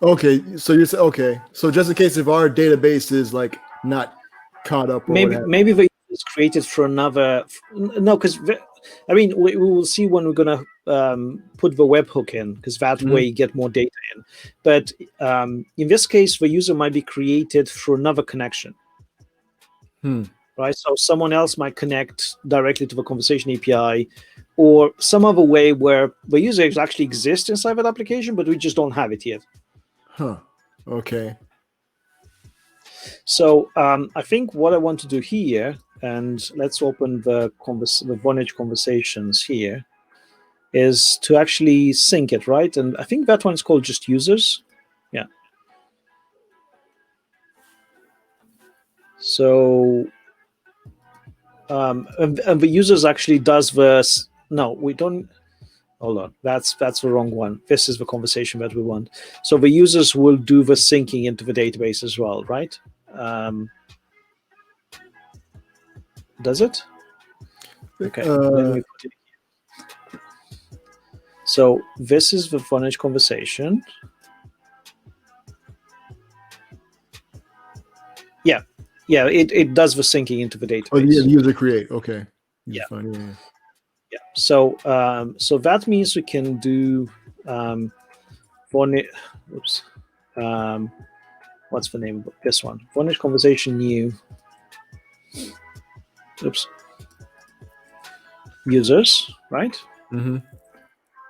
Okay, so you say okay. So just in case if our database is like not caught up, or maybe the user is created for another. No, because I mean we will see when we're gonna put the webhook in, because that way you get more data in. But in this case, the user might be created through another connection. Right, so someone else might connect directly to the conversation API, or some other way where the user actually exists inside that application, but we just don't have it yet. Okay. So I think what I want to do here and let's open the Vonage conversations here, is to actually sync it, right? And I think that one is called just users. Yeah. So and the users actually does this. No, we don't. Hold on, that's the wrong one. This is the conversation that we want. So the users will do the syncing into the database as well, right? Does it? Okay, let me put it here. So this is the Vonage conversation. Yeah, it does the syncing into the database. Oh, the user create. Okay. Yeah. Fine. Yeah. So so that means we can do Vonage. Oops. What's the name of this one? Vonage conversation new. Oops. Users, right? Mm-hmm.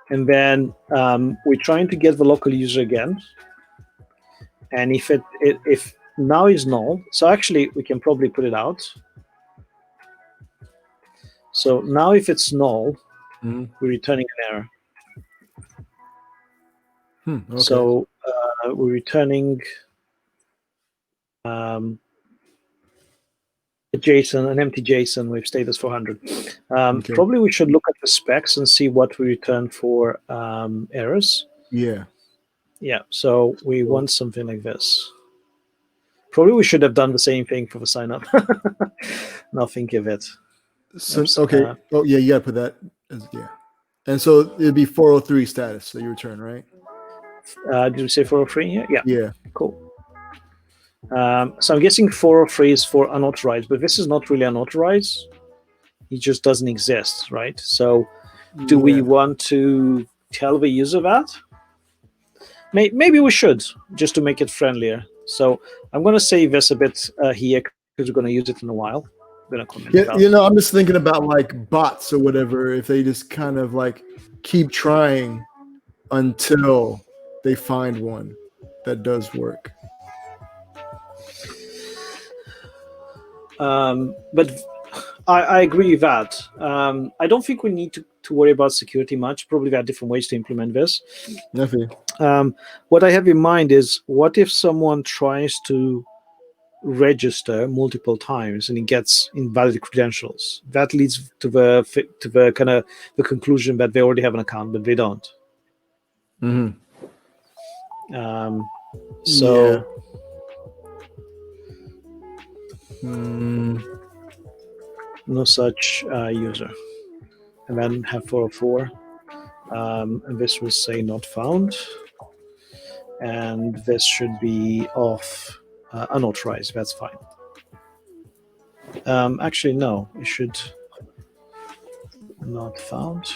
And then we're trying to get the local user again. And if now is null, so actually we can probably put it out. So now if it's null, we're returning an error. Okay. So we're returning a JSON, an empty JSON with status 400. Okay. Probably we should look at the specs and see what we return for errors. Yeah. Yeah, so we want something like this. Probably we should have done the same thing for the sign up. Now think of it. So, Oops, okay. Oh, yeah, you got to put that as, yeah. And so it'd be 403 status that you return, right? Did we say 403 here? Yeah. Yeah. Cool. So I'm guessing 403 is for unauthorized, but this is not really unauthorized. It just doesn't exist, right? So do we want to tell the user that? Maybe we should, just to make it friendlier. So I'm going to save this a bit here because we're going to use it in a while. I'm going to comment Yeah, you know, I'm just thinking about like bots or whatever, if they just kind of like keep trying until they find one that does work. But I agree with that. I don't think we need to worry about security much. Probably there are different ways to implement this. Nothing. What I have in mind is, what if someone tries to register multiple times and it gets invalid credentials? That leads to the kind of the conclusion that they already have an account, but they don't. Mm-hmm. So. Yeah. No such user. And then have 404. And this will say not found. And this should be off unauthorized. That's fine. Actually, no. It should not found.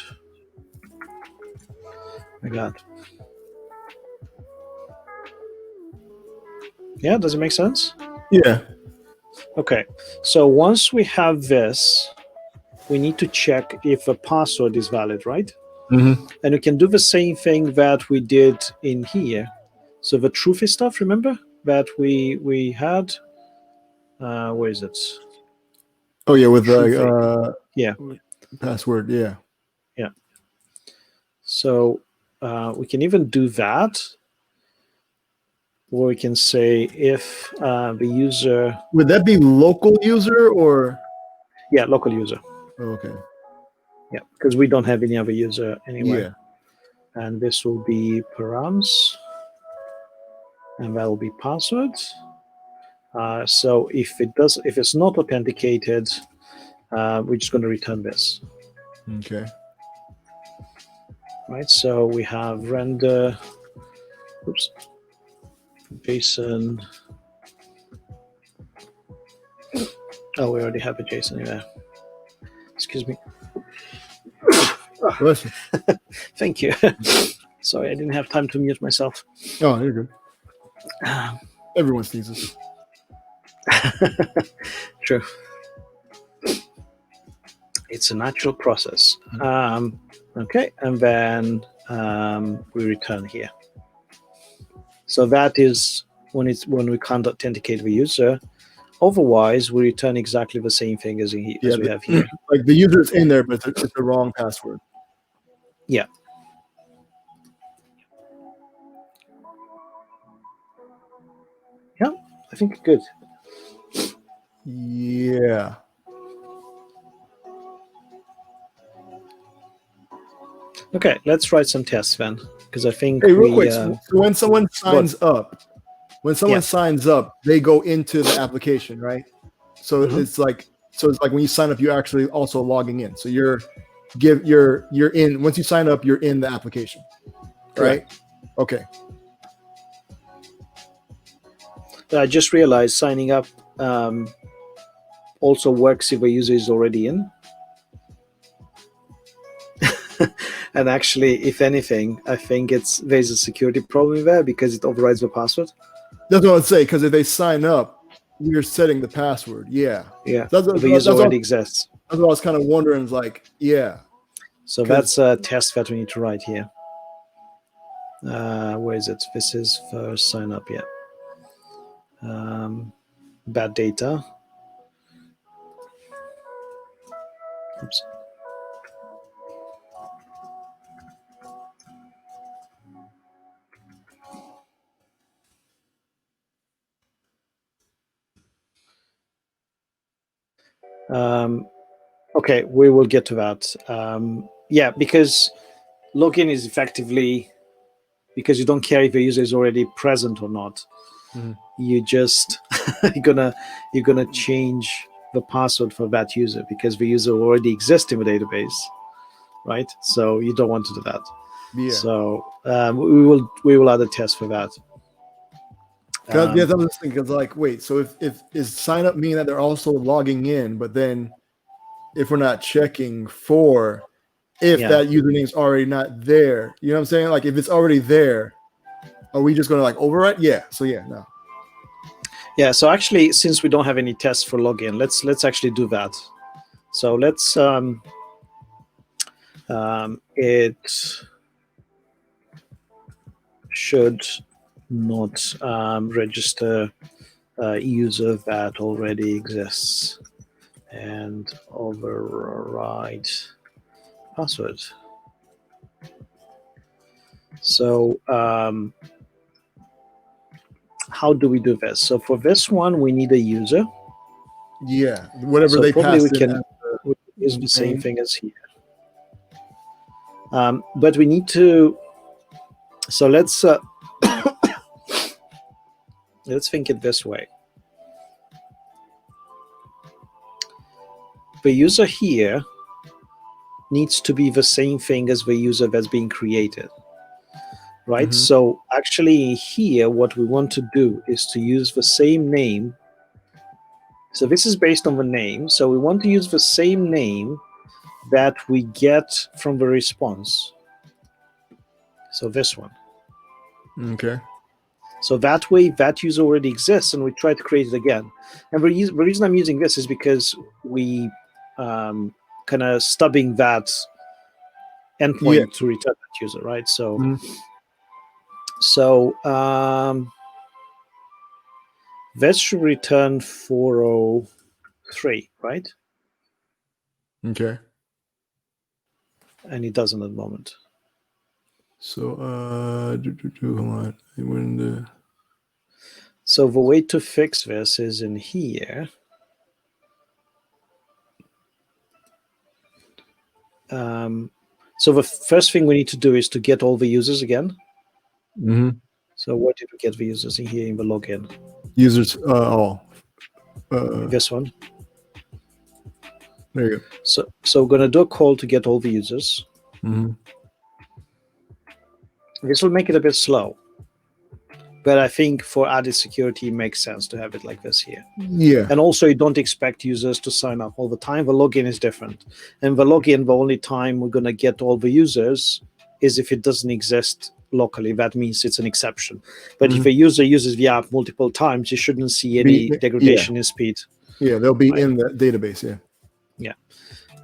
My God. Yeah, does it make sense? Yeah. Okay. So once we have this, we need to check if a password is valid, right? Mm-hmm. And we can do the same thing that we did in here. So the truthy stuff, remember that we had? Where is it? Oh yeah, with yeah, password. Yeah. Yeah. So we can even do that, or we can say if the user. Would that be local user or? Yeah, local user. Oh, okay. Yeah, because we don't have any other user anywhere. Yeah. And this will be params, and that will be passwords. So if it's not authenticated, we're just going to return this. Okay. Right. So we have render. Oops. JSON. Oh, we already have a JSON there. Excuse me. Thank you. Sorry, I didn't have time to mute myself. Oh, you're good. Everyone sneezes. True. It's a natural process. Okay, and then we return here. So that is when we can't authenticate the user, Otherwise, we return exactly the same thing as we have here. Like the user's in there, but it's the wrong password. Yeah. Yeah, I think good. Yeah. Okay, let's write some tests then, because I think Hey, real quick. So when someone signs up, they go into the application, right? So it's like when you sign up, you're actually also logging in. So you're in. Once you sign up, you're in the application, right? Correct. Okay. I just realized signing up also works if a user is already in. And actually, if anything, I think there's a security problem there because it overrides the password. That's what I'd say, because if they sign up, we're setting the password. Yeah. Yeah. The user already exists. That's what I was kind of wondering. Is like, yeah. So that's a test that we need to write here. Where is it? This is first sign up. Yeah. Bad data. Oops. Okay, we will get to that. Yeah, because login is effectively because you don't care if the user is already present or not. Mhm. You just you're gonna change the password for that user because the user already exists in the database, right? So you don't want to do that. Yeah. So we will add a test for that. Because I'm just thinking, like, wait, so if is sign up mean that they're also logging in, but then if we're not checking for if that username is already not there, you know what I'm saying? Like if it's already there, are we just going to like overwrite? Yeah. So yeah, no. Yeah. So actually, since we don't have any tests for login, let's actually do that. So let's it should not register a user that already exists and override password. So how do we do this? So for this one, we need a user. Yeah, whatever so they probably passed we can use the same thing as here. But we need to. So let's think it this way. The user here needs to be the same thing as the user that's being created, right? Mhm. So actually here, what we want to do is to use the same name. So this is based on the name. So we want to use the same name that we get from the response. So this one. Okay. So that way, that user already exists, and we try to create it again. And the reason I'm using this is because we kind of stubbing that endpoint to return that user, right? So, that should return 403, right? Okay. And it doesn't at the moment. So, hold on. When the So the way to fix this is in here. So the first thing we need to do is to get all the users again. Mm-hmm. So where did we get the users in here in the login? Users, This one. There you go. So we're going to do a call to get all the users. Mm-hmm. This will make it a bit slow. But I think for added security, it makes sense to have it like this here. Yeah. And also, you don't expect users to sign up all the time. The login is different. And the login, the only time we're going to get all the users is if it doesn't exist locally. That means it's an exception. But if a user uses the app multiple times, you shouldn't see any degradation in speed. Yeah, they'll be in the database, yeah. Yeah.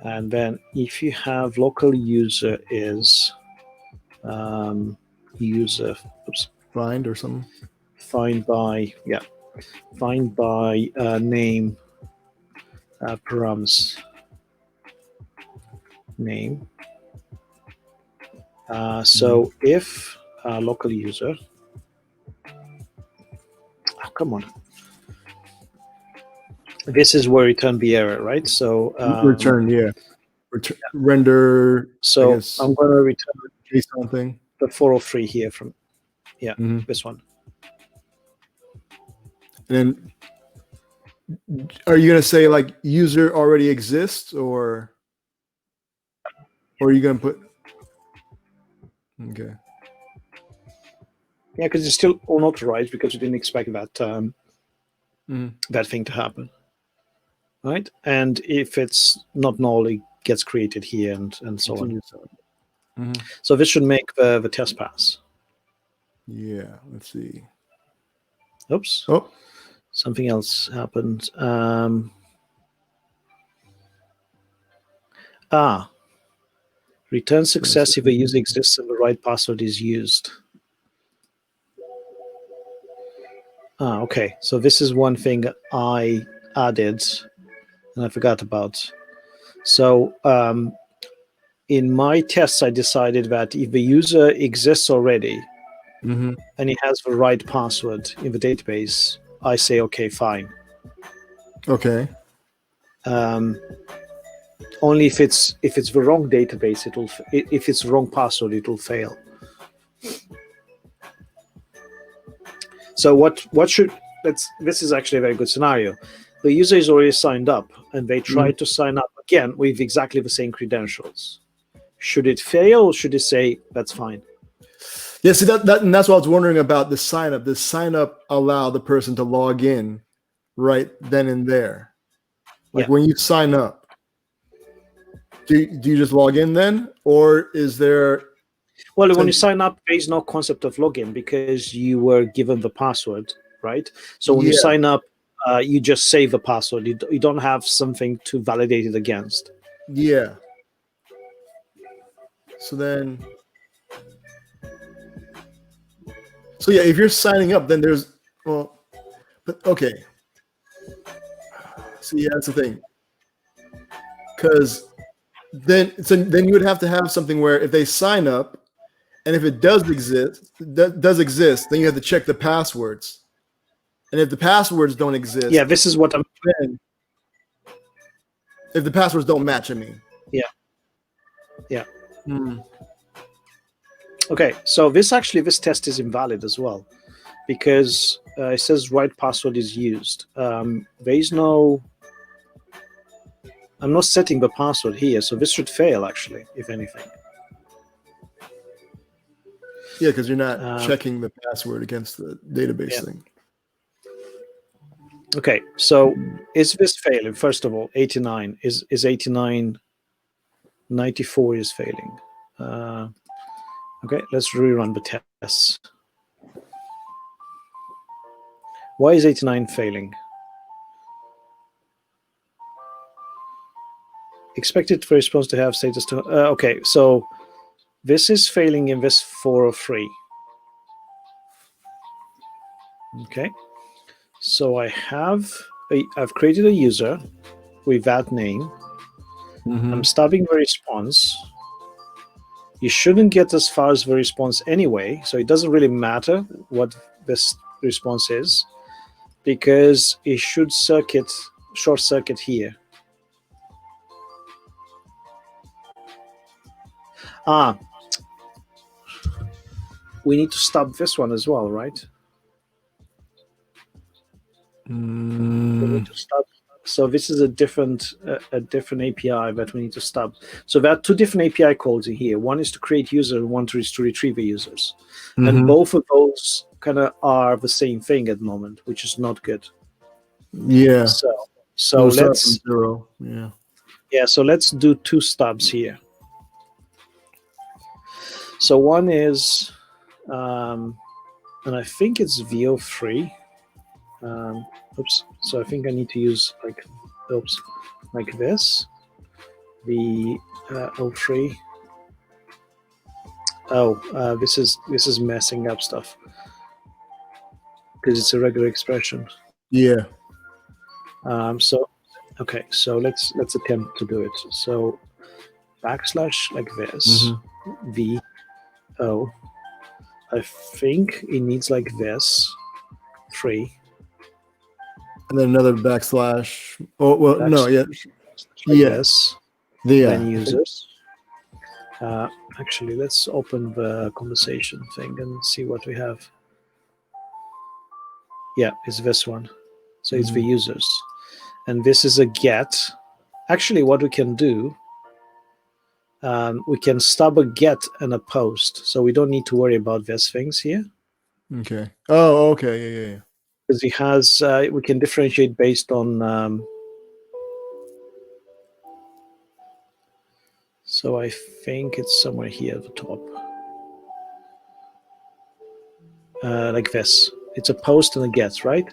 And then if you have local user is user, find or something. Find by, yeah. find by name params name. So if local user, come on, this is where return the error, right? So return, render. So I'm going to return something. The 403 here from this one. And then, are you going to say like user already exists, or are you going to put? Okay. Yeah, because it's still unauthorized because we didn't expect that that thing to happen, right? And if it's not null, it gets created here and so on. So this should make the test pass. Yeah, let's see. Oops. Oh, something else happened. Return success if the user exists and the right password is used. Okay. So this is one thing I added and I forgot about. So in my tests, I decided that if the user exists already and he has the right password in the database, I say, okay, fine. Okay. Only if it's the wrong database, if it's the wrong password, it will fail. So this is actually a very good scenario. The user is already signed up and they try to sign up again with exactly the same credentials. Should it fail or should it say that's fine? Yeah, see and that's what I was wondering about the sign up. Does sign up allow the person to log in right then and there? Like when you sign up, do you just log in then, or is there? Well, when you sign up, there is no concept of login because you were given the password, right? So when you sign up, you just save the password. You don't have something to validate it against. Yeah. So if you're signing up, then there's but okay. So that's the thing. Because then you would have to have something where if they sign up, and if it does exist, then you have to check the passwords. And if the passwords don't exist, this is what I'm. If the passwords don't match, I mean. Yeah. Okay, so this test is invalid as well because it says right password is used. There is no. I'm not setting the password here, so this should fail actually, if anything. Yeah, because you're not checking the password against the database thing. Okay, so is this failing? First of all, 89 is 89. 94 is failing. Okay, let's rerun the tests. Why is 89 failing? Expected for response to have status to. Okay, so this is failing in this 403. Okay, so I've created a user with that name. I'm stopping the response. You shouldn't get as far as the response anyway, so it doesn't really matter what this response is because it should short circuit here. We need to stop this one as well, right? We need to stop. So this is a different API that we need to stop. So there are two different API calls in here. One is to create users, and one is to retrieve the users. And both of those kind of are the same thing at the moment, which is not good. Yeah. So let's zero. So let's do two stubs here. So one is, and I think it's VO3. So I think I need to use like this. The 03. This is messing up stuff because it's a regular expression. Yeah. So okay, so let's attempt to do it. So backslash like this, V O. I think it needs like this, 3. And then another backslash. Oh well, no, yeah, Like yeah, this, yeah. then users. Actually, let's open the conversation thing and see what we have. Yeah, it's this one. So it's the users. And this is a get. Actually, what we can do, we can stub a get and a post. So we don't need to worry about these things here. Okay. Oh, okay. Yeah. Because it has, we can differentiate based on. So I think it's somewhere here at the top. Like this. It's a post and a get, right?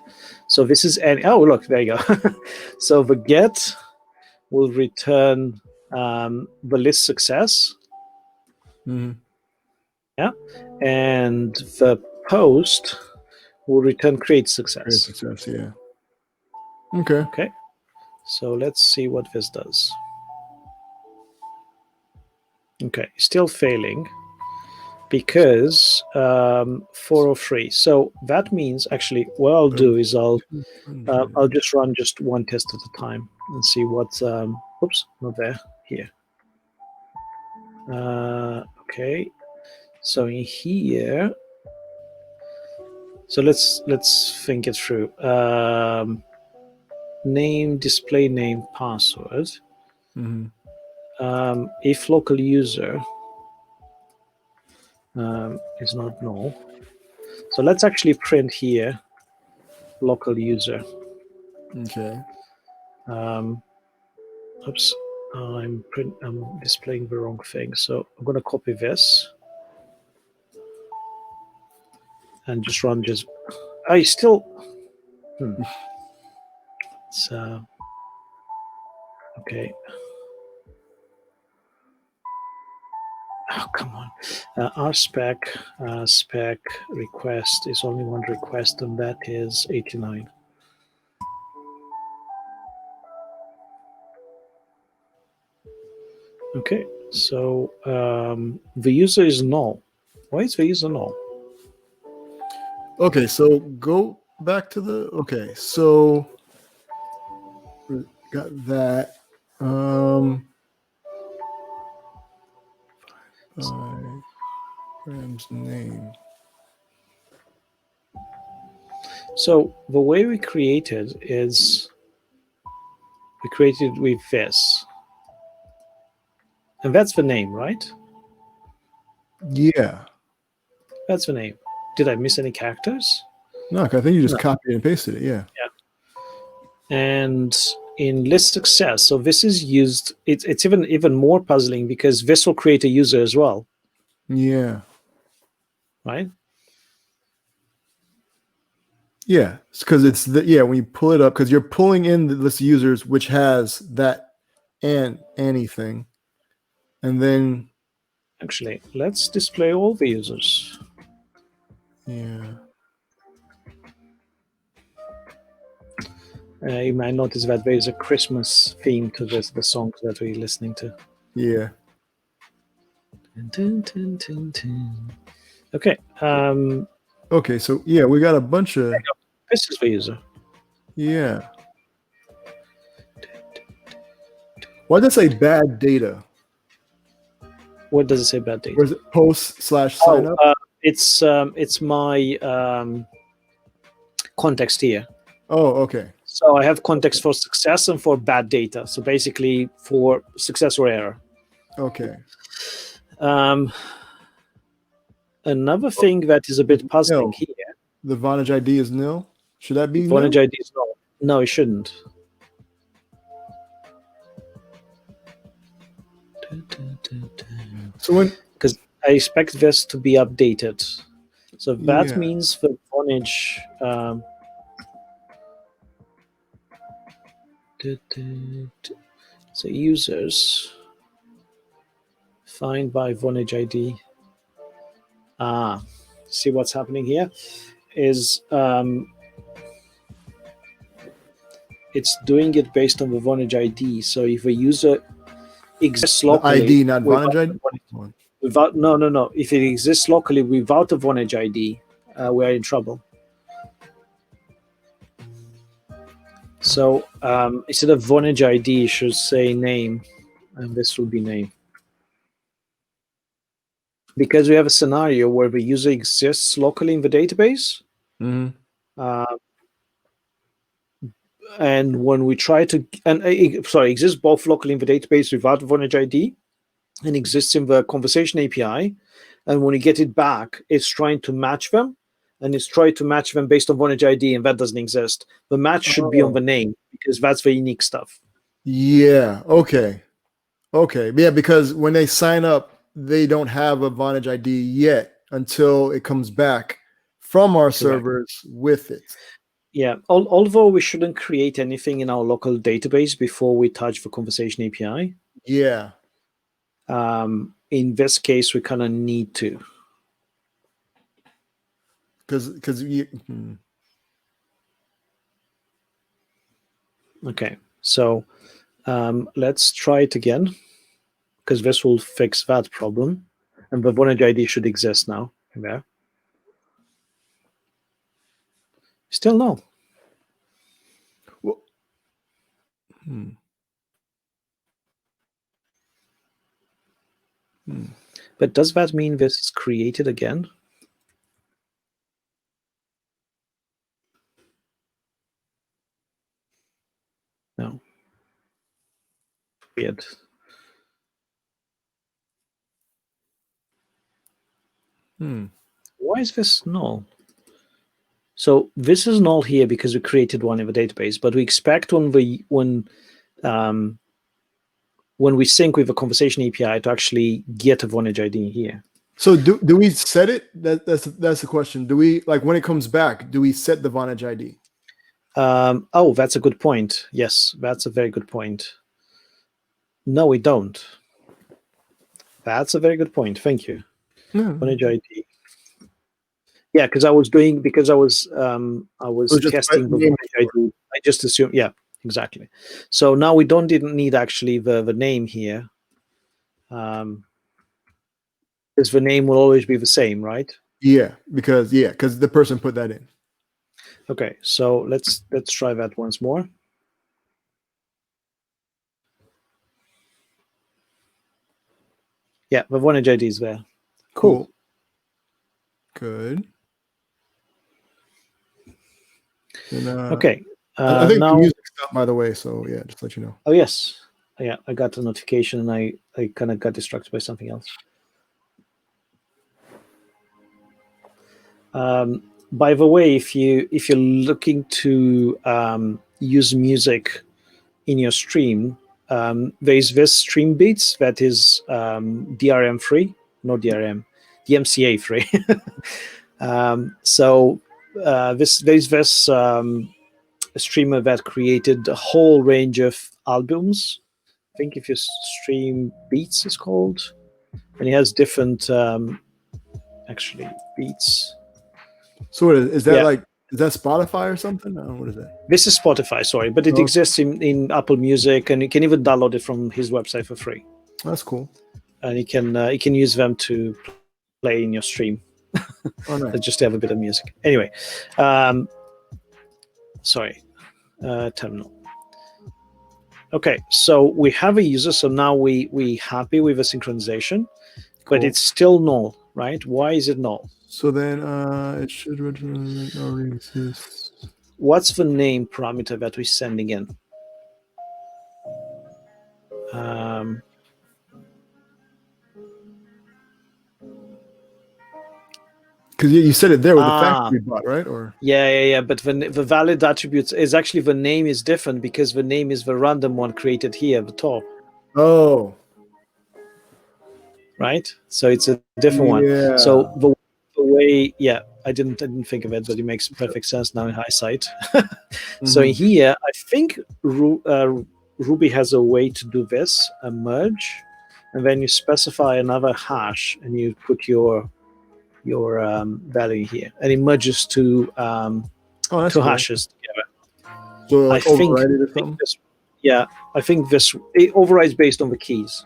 So this is any. Oh, look, there you go. So the get will return the list success. Yeah. And the post will return create success. Great success. Yeah. Okay. Okay. So let's see what this does. Okay, still failing because 403. So that means actually what I'll do is I'll just run just one test at a time and see what. Oops, not there. Here. Okay. So in here. So let's think it through. Name, display name, password. If local user is not null. So let's actually print here local user. Okay. Oops, I'm displaying the wrong thing. So I'm going to copy this and just run just. I still. So okay. Oh, come on. rspec spec request is only one request, and that is 89. Okay, so the user is null. Why is the user null? Okay, so go back to the. Okay, so got that. Ram's name. So the way we created is we created with this. And that's the name, right? Yeah. That's the name. Did I miss any characters? No, I think you just copied and pasted it. Yeah. Yeah. And in list success, so this is used. It's even more puzzling because this will create a user as well. Yeah. Right. Yeah, because it's when you pull it up, because you're pulling in the list of users which has that and anything, and then actually let's display all the users. Yeah. You might notice that there is a Christmas theme to the songs that we're listening to. Yeah. Okay. Okay, so yeah, we got a bunch of. This is the user. Yeah. Why does it say bad data? What does it say bad data? Or is it post/sign up? It's my context here. Oh, okay. So I have context for success and for bad data. So basically for success or error. Okay. Another thing that is a bit puzzling here. The Vonage ID is nil. Should that be Vonage ID is null? No, it shouldn't. So when, because I expect this to be updated. So that means the Vonage. So users find by Vonage ID. See what's happening here is it's doing it based on the Vonage ID. So if a user exists The locally, ID, not without Vonage ID. the Vonage- no. If it exists locally without a Vonage ID, we are in trouble. So instead of Vonage ID, it should say name, and this will be name. Because we have a scenario where the user exists locally in the database, and when we try to, exists both locally in the database without Vonage ID, and exists in the conversation API, and when we get it back, it's trying to match them, and it's trying to match them based on Vonage ID, and that doesn't exist. The match should be on the name, because that's the unique stuff. Yeah. Okay. Yeah, because when they sign up, they don't have a Vonage ID yet until it comes back from our servers with it. Yeah. Although we shouldn't create anything in our local database before we touch the conversation API. Yeah. In this case, we kind of need to. Because you. Okay. So let's try it again, because this will fix that problem. And the Vonage ID should exist now. There. Still no. Well, But does that mean this is created again? No. Weird. Why is this null? So this is null here because we created one in the database, but we expect when we sync with the conversation API to actually get a Vonage ID here. So do we set it? That's the question. Do we, like, when it comes back, do we set the Vonage ID? Oh, that's a good point. Yes, that's a very good point. No, we don't. That's a very good point. Thank you. Vonage ID. Yeah, because I was testing the Vonage ID. I just assumed. Yeah, exactly. So now we didn't need actually the name here. Because the name will always be the same, right? Yeah, because the person put that in. Okay, so let's try that once more. Yeah, the Vonage ID is there. Cool. Good. And, okay. I think now, the music stopped, by the way. So yeah, just to let you know. Oh yes, yeah. I got a notification and I kind of got distracted by something else. By the way, if you're looking to use music in your stream, there's this stream beats that is DRM free, not DRM, DMCA free. So there's this streamer that created a whole range of albums. I think if you stream beats, it's called, and he has different actually beats. So what is that like? Is that Spotify or something? What is that? This is Spotify, sorry, but it exists in Apple Music, and you can even download it from his website for free. That's cool. And you can use them to play in your stream. Oh, nice. Just to have a bit of music. Anyway, sorry, terminal. Okay, so we have a user, so now we happy with the synchronization, but it's still null, right? Why is it null? So then it should already exist. What's the name parameter that we're sending in? Because you said it there with the factory bot, right? Or yeah. But the valid attributes is actually the name is different because the name is the random one created here at the top. Oh. Right. So it's a different one. So the way, I didn't think of it, but it makes perfect sense now in hindsight. So here, I think Ruby has a way to do this: a merge, and then you specify another hash, and you put your value here, and it merges two hashes together. So like I think, override it or something. I think this it overrides based on the keys.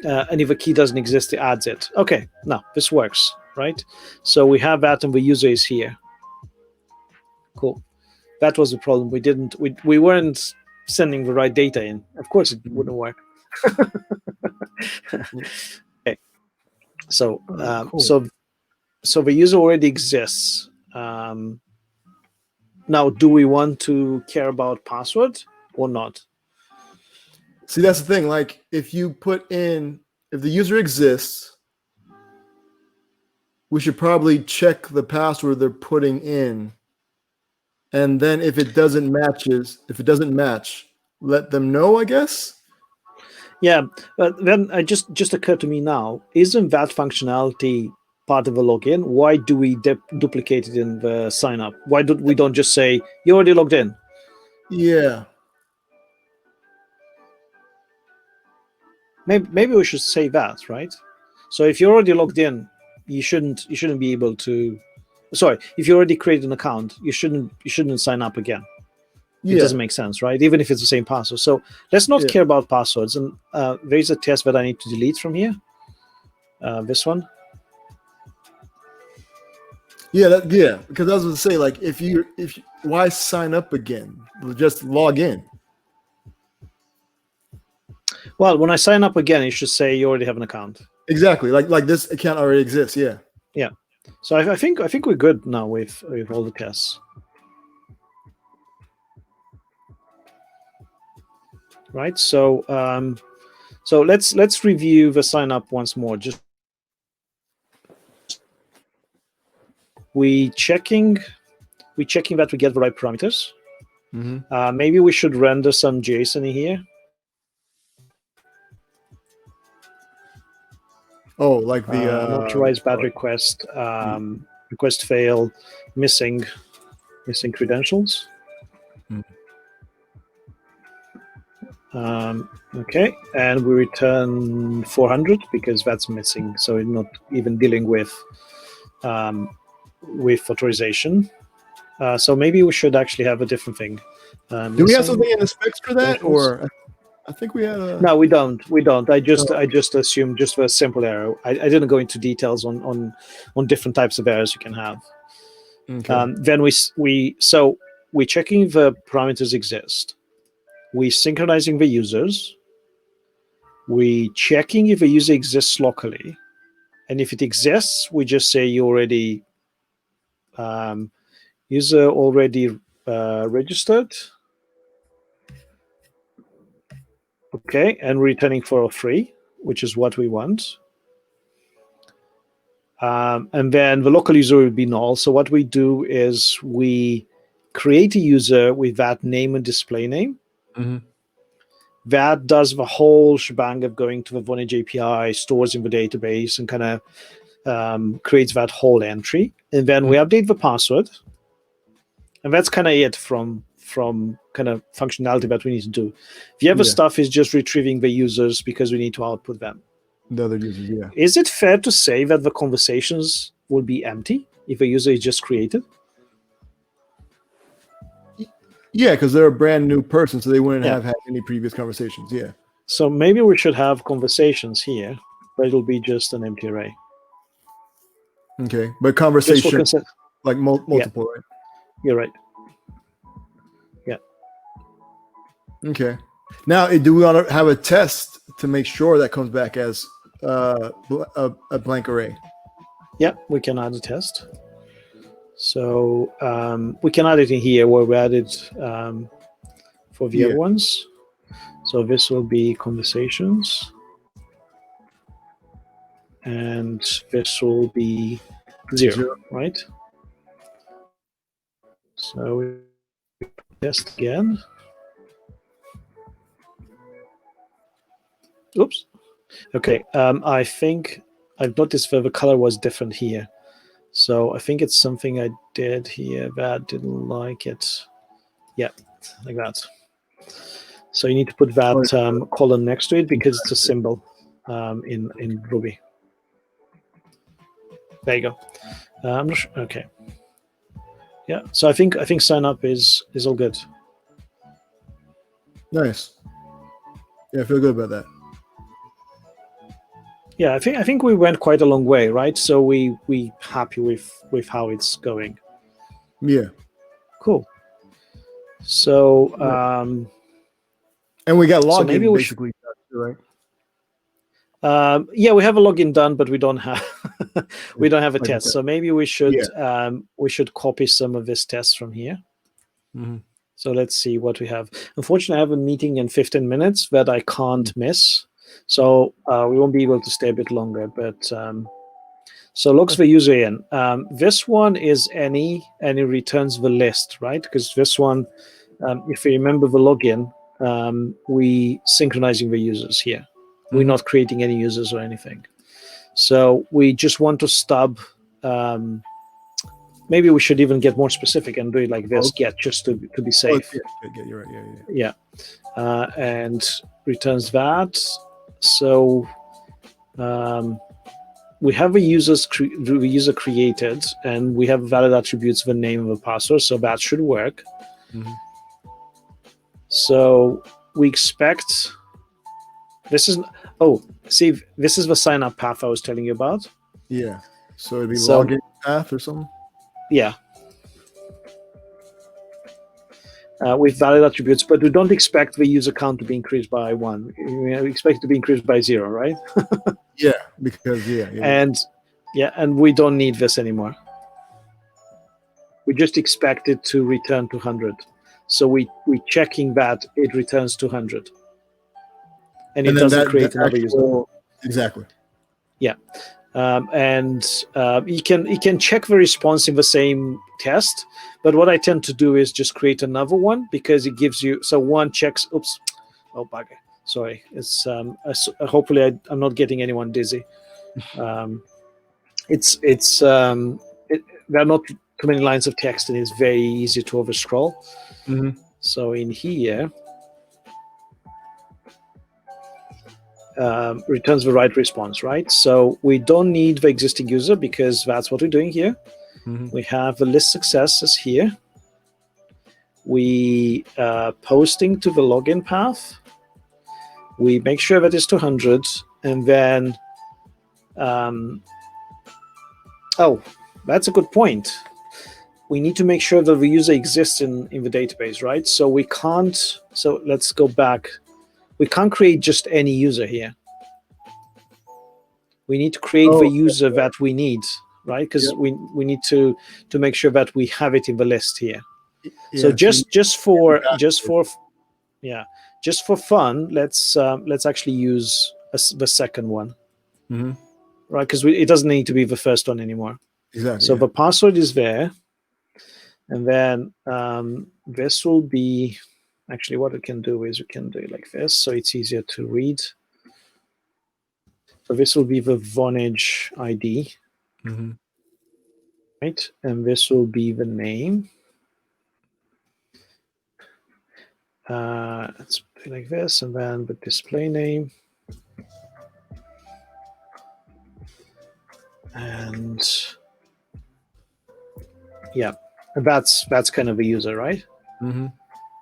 And if a key doesn't exist, it adds it. Okay, no, this works, right? So we have that, and the user is here. Cool. That was the problem. We weren't sending the right data in. Of course, it wouldn't work. Okay. So, Cool. so the user already exists. Now, do we want to care about password or not? See, that's the thing. Like, if the user exists, we should probably check the password they're putting in, and then if it doesn't match, let them know, I guess. Yeah, but then it just occurred to me now: isn't that functionality part of a login? Why do we duplicate it in the sign up? Why don't just say you already logged in? Yeah. Maybe we should say that, right? So if you're already logged in, you shouldn't be able to. Sorry, if you already created an account, you shouldn't sign up again. It doesn't make sense, right? Even if it's the same password. So let's not care about passwords. And there's a test that I need to delete from here. This one. Yeah, because I was going to say, like, why sign up again? Just log in. Well, when I sign up again, it should say you already have an account. Exactly, like this account already exists. Yeah. Yeah. So I think we're good now with all the tests. Right. So so let's review the sign up once more. Just we checking that we get the right parameters. Mm-hmm. Maybe we should render some JSON in here. Oh, like the unauthorized bad request, request failed, missing credentials. Okay, and we return 400 because that's missing, so we're not even dealing with authorization. So maybe we should actually have a different thing. Do we have something in the specs for that, or I think we had a... No, we don't. I just assumed just for a simple error. I didn't go into details on different types of errors you can have. Okay. Then we checking the parameters exist. We synchronizing the users. We checking if a user exists locally, and if it exists, we just say you already user already registered. Okay, and returning 403, which is what we want. And then the local user will be null. So what we do is we create a user with that name and display name. Mm-hmm. That does the whole shebang of going to the Vonage API, stores in the database, and kind of creates that whole entry. And then we update the password. And that's kind of it from kind of functionality that we need to do. The other stuff is just retrieving the users because we need to output them. The other users, yeah. Is it fair to say that the conversations will be empty if a user is just created? Yeah, because they're a brand new person, so they wouldn't have had any previous conversations. Yeah. So maybe we should have conversations here, but it'll be just an empty array. Okay, but conversation like multiple, right? You're right. Yeah. Okay. Now, do we want to have a test to make sure that comes back as a blank array? Yeah, we can add a test. So we can add it in here where we added for the other ones. So this will be conversations. And this will be 0, right? So we test again. Oops. Okay. I think I've noticed that the color was different here. So I think it's something I did here that didn't like it. Yeah, like that. So you need to put that colon next to it because it's a symbol in Ruby. There you go. I'm not sure. Okay. Yeah. So I think sign up is all good. Nice. Yeah, I feel good about that. Yeah, I think we went quite a long way, right? So we happy with how it's going. Yeah. Cool. So and we got so login maybe we basically, right? Yeah, we have a login done, but we don't have we don't have a Like test. that. So maybe we should copy some of this test from here. Mm-hmm. So let's see what we have. Unfortunately, I have a meeting in 15 minutes that I can't miss. So we won't be able to stay a bit longer. But so logs the user in. This one is any, and it returns the list, right? Because this one, if you remember the login, we synchronizing the users here. We're not creating any users or anything. So we just want to stub. Maybe we should even get more specific and do it like this, get, just to be safe. Yeah, you're right. Yeah. And returns that. So we have the user created, and we have valid attributes, the name of the password, so that should work. Mm-hmm. So we expect this is see, this is the sign up path I was telling you about. Yeah. So it'd be login path or something. Yeah. With valid attributes, but we don't expect the user count to be increased by 1. We expect it to be increased by 0, right? Yeah, because and we don't need this anymore. We just expect it to return 200. So we checking that it returns 200, and it doesn't create another user. Exactly. Yeah, and you can check the response in the same test. But what I tend to do is just create another one, because it gives you, so one checks. Oops, oh bugger. Sorry. It's hopefully I'm not getting anyone dizzy. There are not too many lines of text, and it's very easy to overscroll. Mm-hmm. So in here, returns the right response, right? So we don't need the existing user, because that's what we're doing here. Mm-hmm. We have the list successes here. We posting to the login path. We make sure that it's 200, and then that's a good point. We need to make sure that the user exists in the database, right? So we can't. So let's go back. We can't create just any user here. We need to create the user that we need, right? Because we need to make sure that we have it in the list here. Yeah, so just for fun, let's actually use the second one, right? Because it doesn't need to be the first one anymore. Exactly. So the password is there, and then this will be, actually what we can do is we can do it like this, so it's easier to read. So this will be the Vonage ID, right? And this will be the name. Let's put it like this, and then the display name. And yeah, that's kind of a user, right?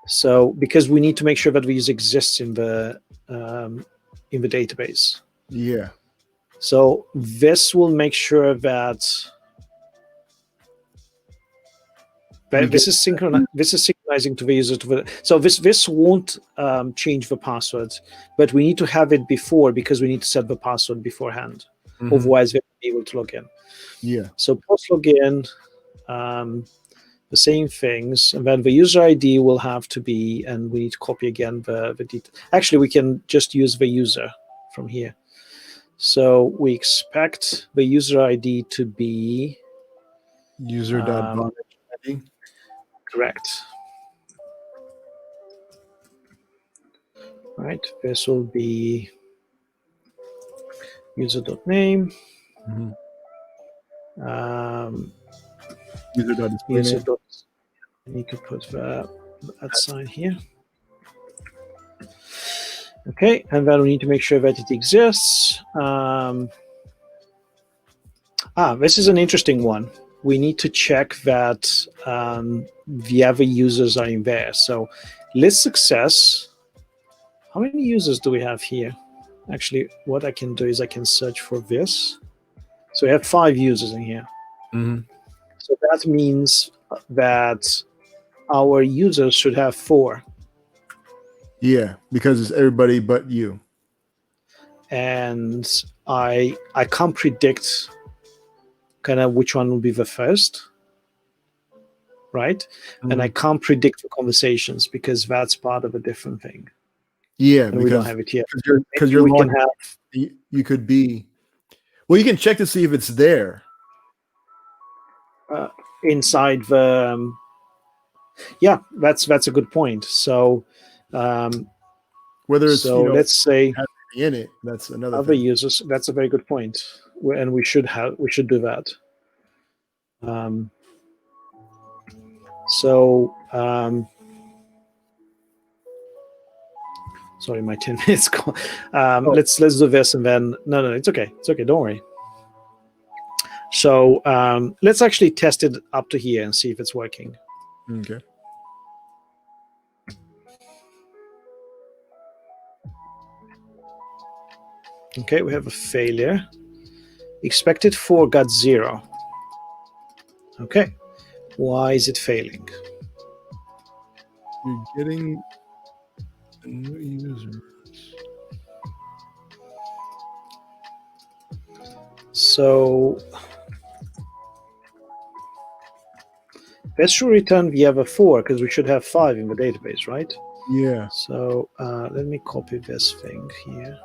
So because we need to make sure that the user exists in the database. Yeah. So this will make sure that this is synchronizing to the user. So this won't change the password, but we need to have it before, because we need to set the password beforehand. Otherwise, we won't be able to log in. Yeah. So post login, the same things, and then the user ID will have to be, and we need to copy again the detail. Actually, we can just use the user from here. So we expect the user ID to be user.vonage ID. Correct. Right. This will be user.name. User.display. I need to put that sign here. Okay, and then we need to make sure that it exists. This is an interesting one. we need to check that the other users are in there. So list success. How many users do we have here? Actually, what I can do is I can search for this. So we have 5 users in here. Mhm. So that means that our users should have 4. Yeah, because it's everybody but you. And I can't predict kind of which one will be the first, right? And I can't predict the conversations because that's part of a different thing. Yeah, And we don't have it yet. because Maybe you're we can logged, have you could be. Well, you can check to see if it's there. inside the yeah, that's a good point. So Whether it's so let's say in it, that's another other thing. users. That's a very good point, and we should do that. So sorry, my 10 minutes gone. Let's do this and then no, it's okay, don't worry. So let's actually test it up to here and see if it's working. Okay. Okay, we have a failure. Expected 4 got 0. Okay, why is it failing? You're getting new users. So this should return the other 4 because we should have 5 in the database, right? Yeah. So let me copy this thing here.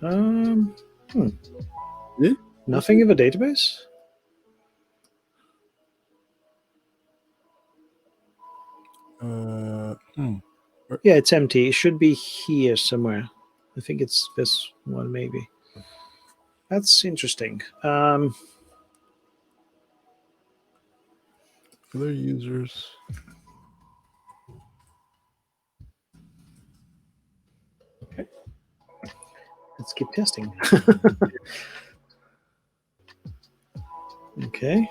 Yeah. Nothing in the database? Yeah, it's empty. It should be here somewhere. I think it's this one, maybe. That's interesting. Other users. Okay. Let's keep testing. Okay.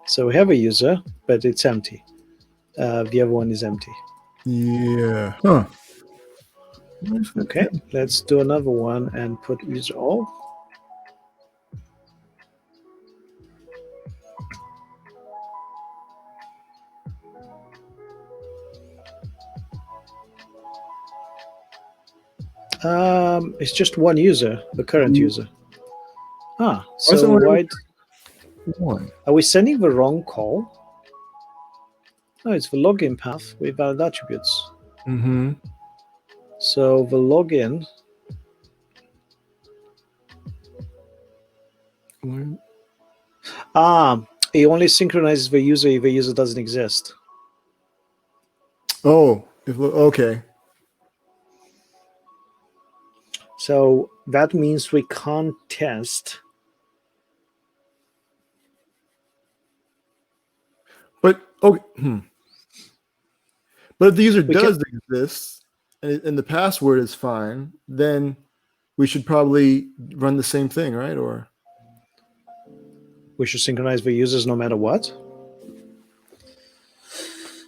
So we have a user, but it's empty. The other one is empty. Yeah. Huh. Okay, let's do another one and put user all. It's just one user, the current user. So why are we sending the wrong call? No, it's the login path with valid attributes. Mm-hmm. So the login. It only synchronizes the user if the user doesn't exist. Oh, okay. So that means we can't test. But okay. But if the user does exist and the password is fine, then we should probably run the same thing, right? Or we should synchronize the users no matter what.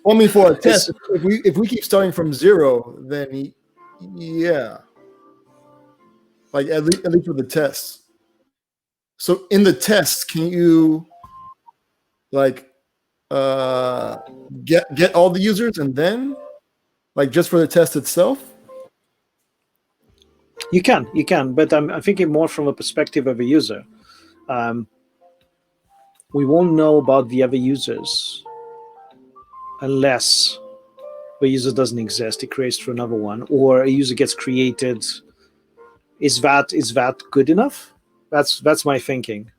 Well, I mean, for a test, if we keep starting from 0, then yeah, like at least with the tests. So in the tests, can you like get all the users and then like just for the test itself? You can, but I'm thinking more from a perspective of a user. We won't know about the other users unless the user doesn't exist. It creates for another one, or a user gets created. Is that good enough? That's my thinking.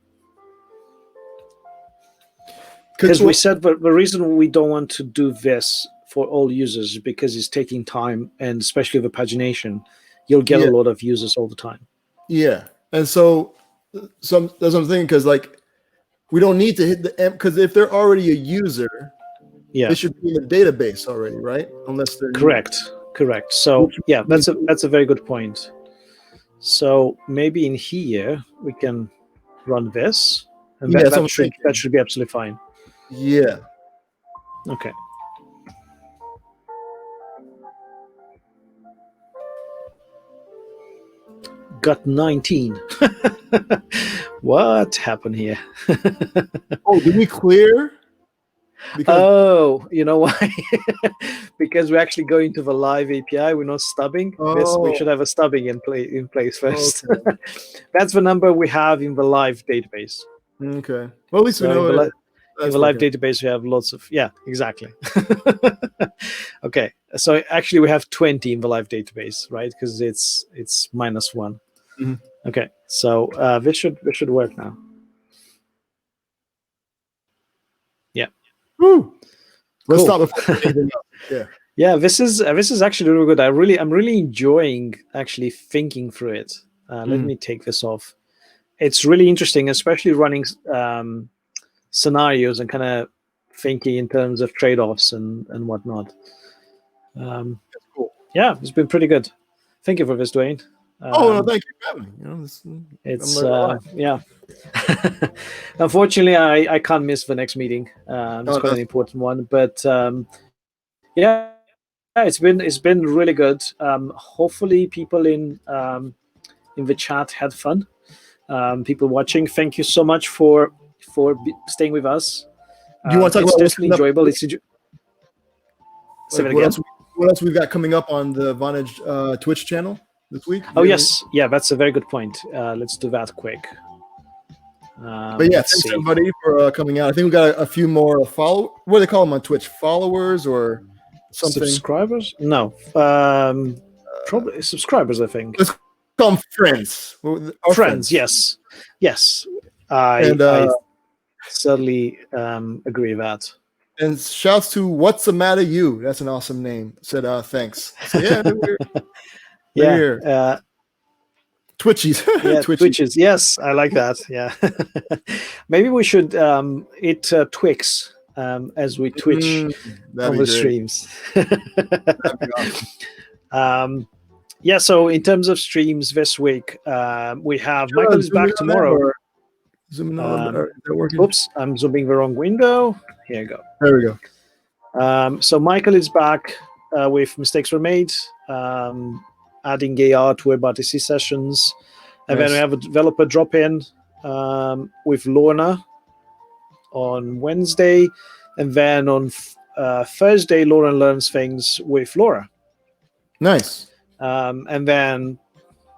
Because we said the reason we don't want to do this for all users is because it's taking time, and especially with pagination, you'll get a lot of users all the time. Yeah, and so that's what I'm thinking, because like we don't need to hit the M, because if they're already a user, they should be in the database already, right? Unless they're correct. Correct. So yeah, that's a very good point. So maybe in here we can run this, and Yeah, that should be absolutely fine. Yeah. Okay. Got 19. What happened here? Oh, did we clear? Oh, you know why? Because we're actually going to the live API. We're not stubbing. We should have a stubbing in place first. Okay. That's the number we have in the live database. Okay. Well, at least we know in the live database we have lots of exactly. Okay, so actually we have 20 in the live database, right? Because it's -1. Mhm. Okay, so this should work now. Yeah. Woo. Let's Cool. stop before anything else. Yeah. Yeah, this is actually really good. I'm really enjoying actually thinking through it. Let me take this off. It's really interesting, especially running scenarios and kind of thinking in terms of trade-offs and whatnot. That's cool. Yeah, it's been pretty good. Thank you for this, Dwayne. No, thank you for having me. You know, it's yeah. Unfortunately, I can't miss the next meeting. It's quite an important one, but yeah, it's been really good. Hopefully, people in the chat had fun. People watching, thank you so much for staying with us. Do you want to talk about what's enjoyable? It's what else we've got coming up on the Vonage Twitch channel this week? Oh yes, yeah, that's a very good point. Let's do that quick. But yeah, thanks everybody for coming out. I think we got a few more what do they call them on Twitch? Followers or something? Subscribers? No, probably subscribers. I think. Let's call them friends. Friends. Yes. I certainly agree with that. And shouts to What's the Matter You? That's an awesome name. Said thanks. So, yeah, we're here. Twitchies. Yeah, Twitches. Yes, I like that. Yeah. Maybe we should Twix as we Twitch on the streams. That'd be awesome. Yeah, so in terms of streams this week, we have Michael is back tomorrow. Zooming on. Is that working? Oops, I'm zooming the wrong window. Here you go. There we go. So Michael is back with Mistakes Were Made, adding AR to WebRTC sessions. And then we have a developer drop-in with Lorna on Wednesday. And then on Thursday, Lauren learns things with Laura. Nice. And then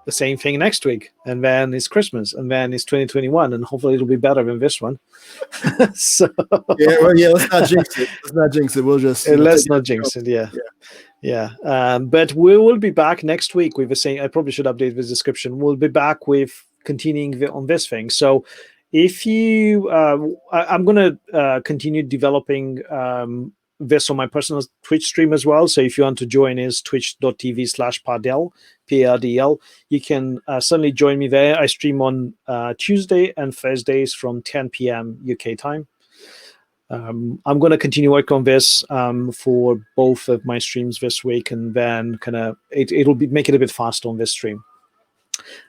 the same thing next week, and then it's Christmas, and then it's 2021, and hopefully it'll be better than this one. So let's not jinx it. We'll just let's not jinx it. Yeah. But we will be back next week with the same. I probably should update the description. We'll be back with continuing on this thing. So if you, I'm going to continue developing this on my personal Twitch stream as well. So if you want to join is twitch.tv/Pardell, Pardl. You can certainly join me there. I stream on Tuesday and Thursdays from 10 p.m. UK time. I'm going to continue work on this for both of my streams this week, and then kind of it'll make it a bit faster on this stream.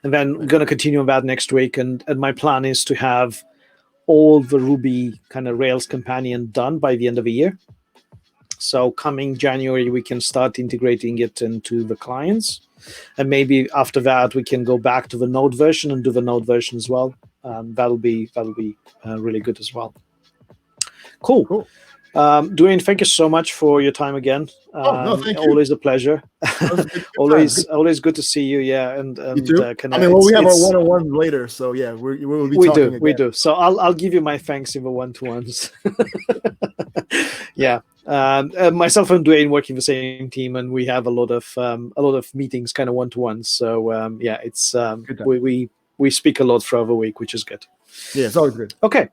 And then I'm going to continue on that next week. And my plan is to have all the Ruby kind of Rails companion done by the end of the year. So coming January, we can start integrating it into the clients. And maybe after that, we can go back to the Node version and do the Node version as well. That'll be really good as well. Cool. Dwayne, thank you so much for your time again. No, thank you. Always a pleasure. always good to see you. Yeah, and you too? We have our one-on-one later, so yeah, we'll be talking again. We do. So I'll give you my thanks in the one-to-ones. Yeah. Myself and Dwayne work in the same team, and we have a lot of meetings, kind of one-to-ones. So it's we speak a lot throughout the week, which is good. Yeah, it's always good. Okay.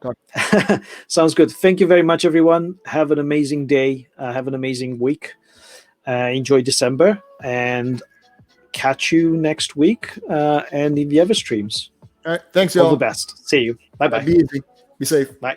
Sounds good. Thank you very much, everyone. Have an amazing day. Have an amazing week. Enjoy December, and catch you next week and in the other streams. All right. Thanks, y'all. All the best. See you. Bye-bye. Be easy. Be safe. Bye.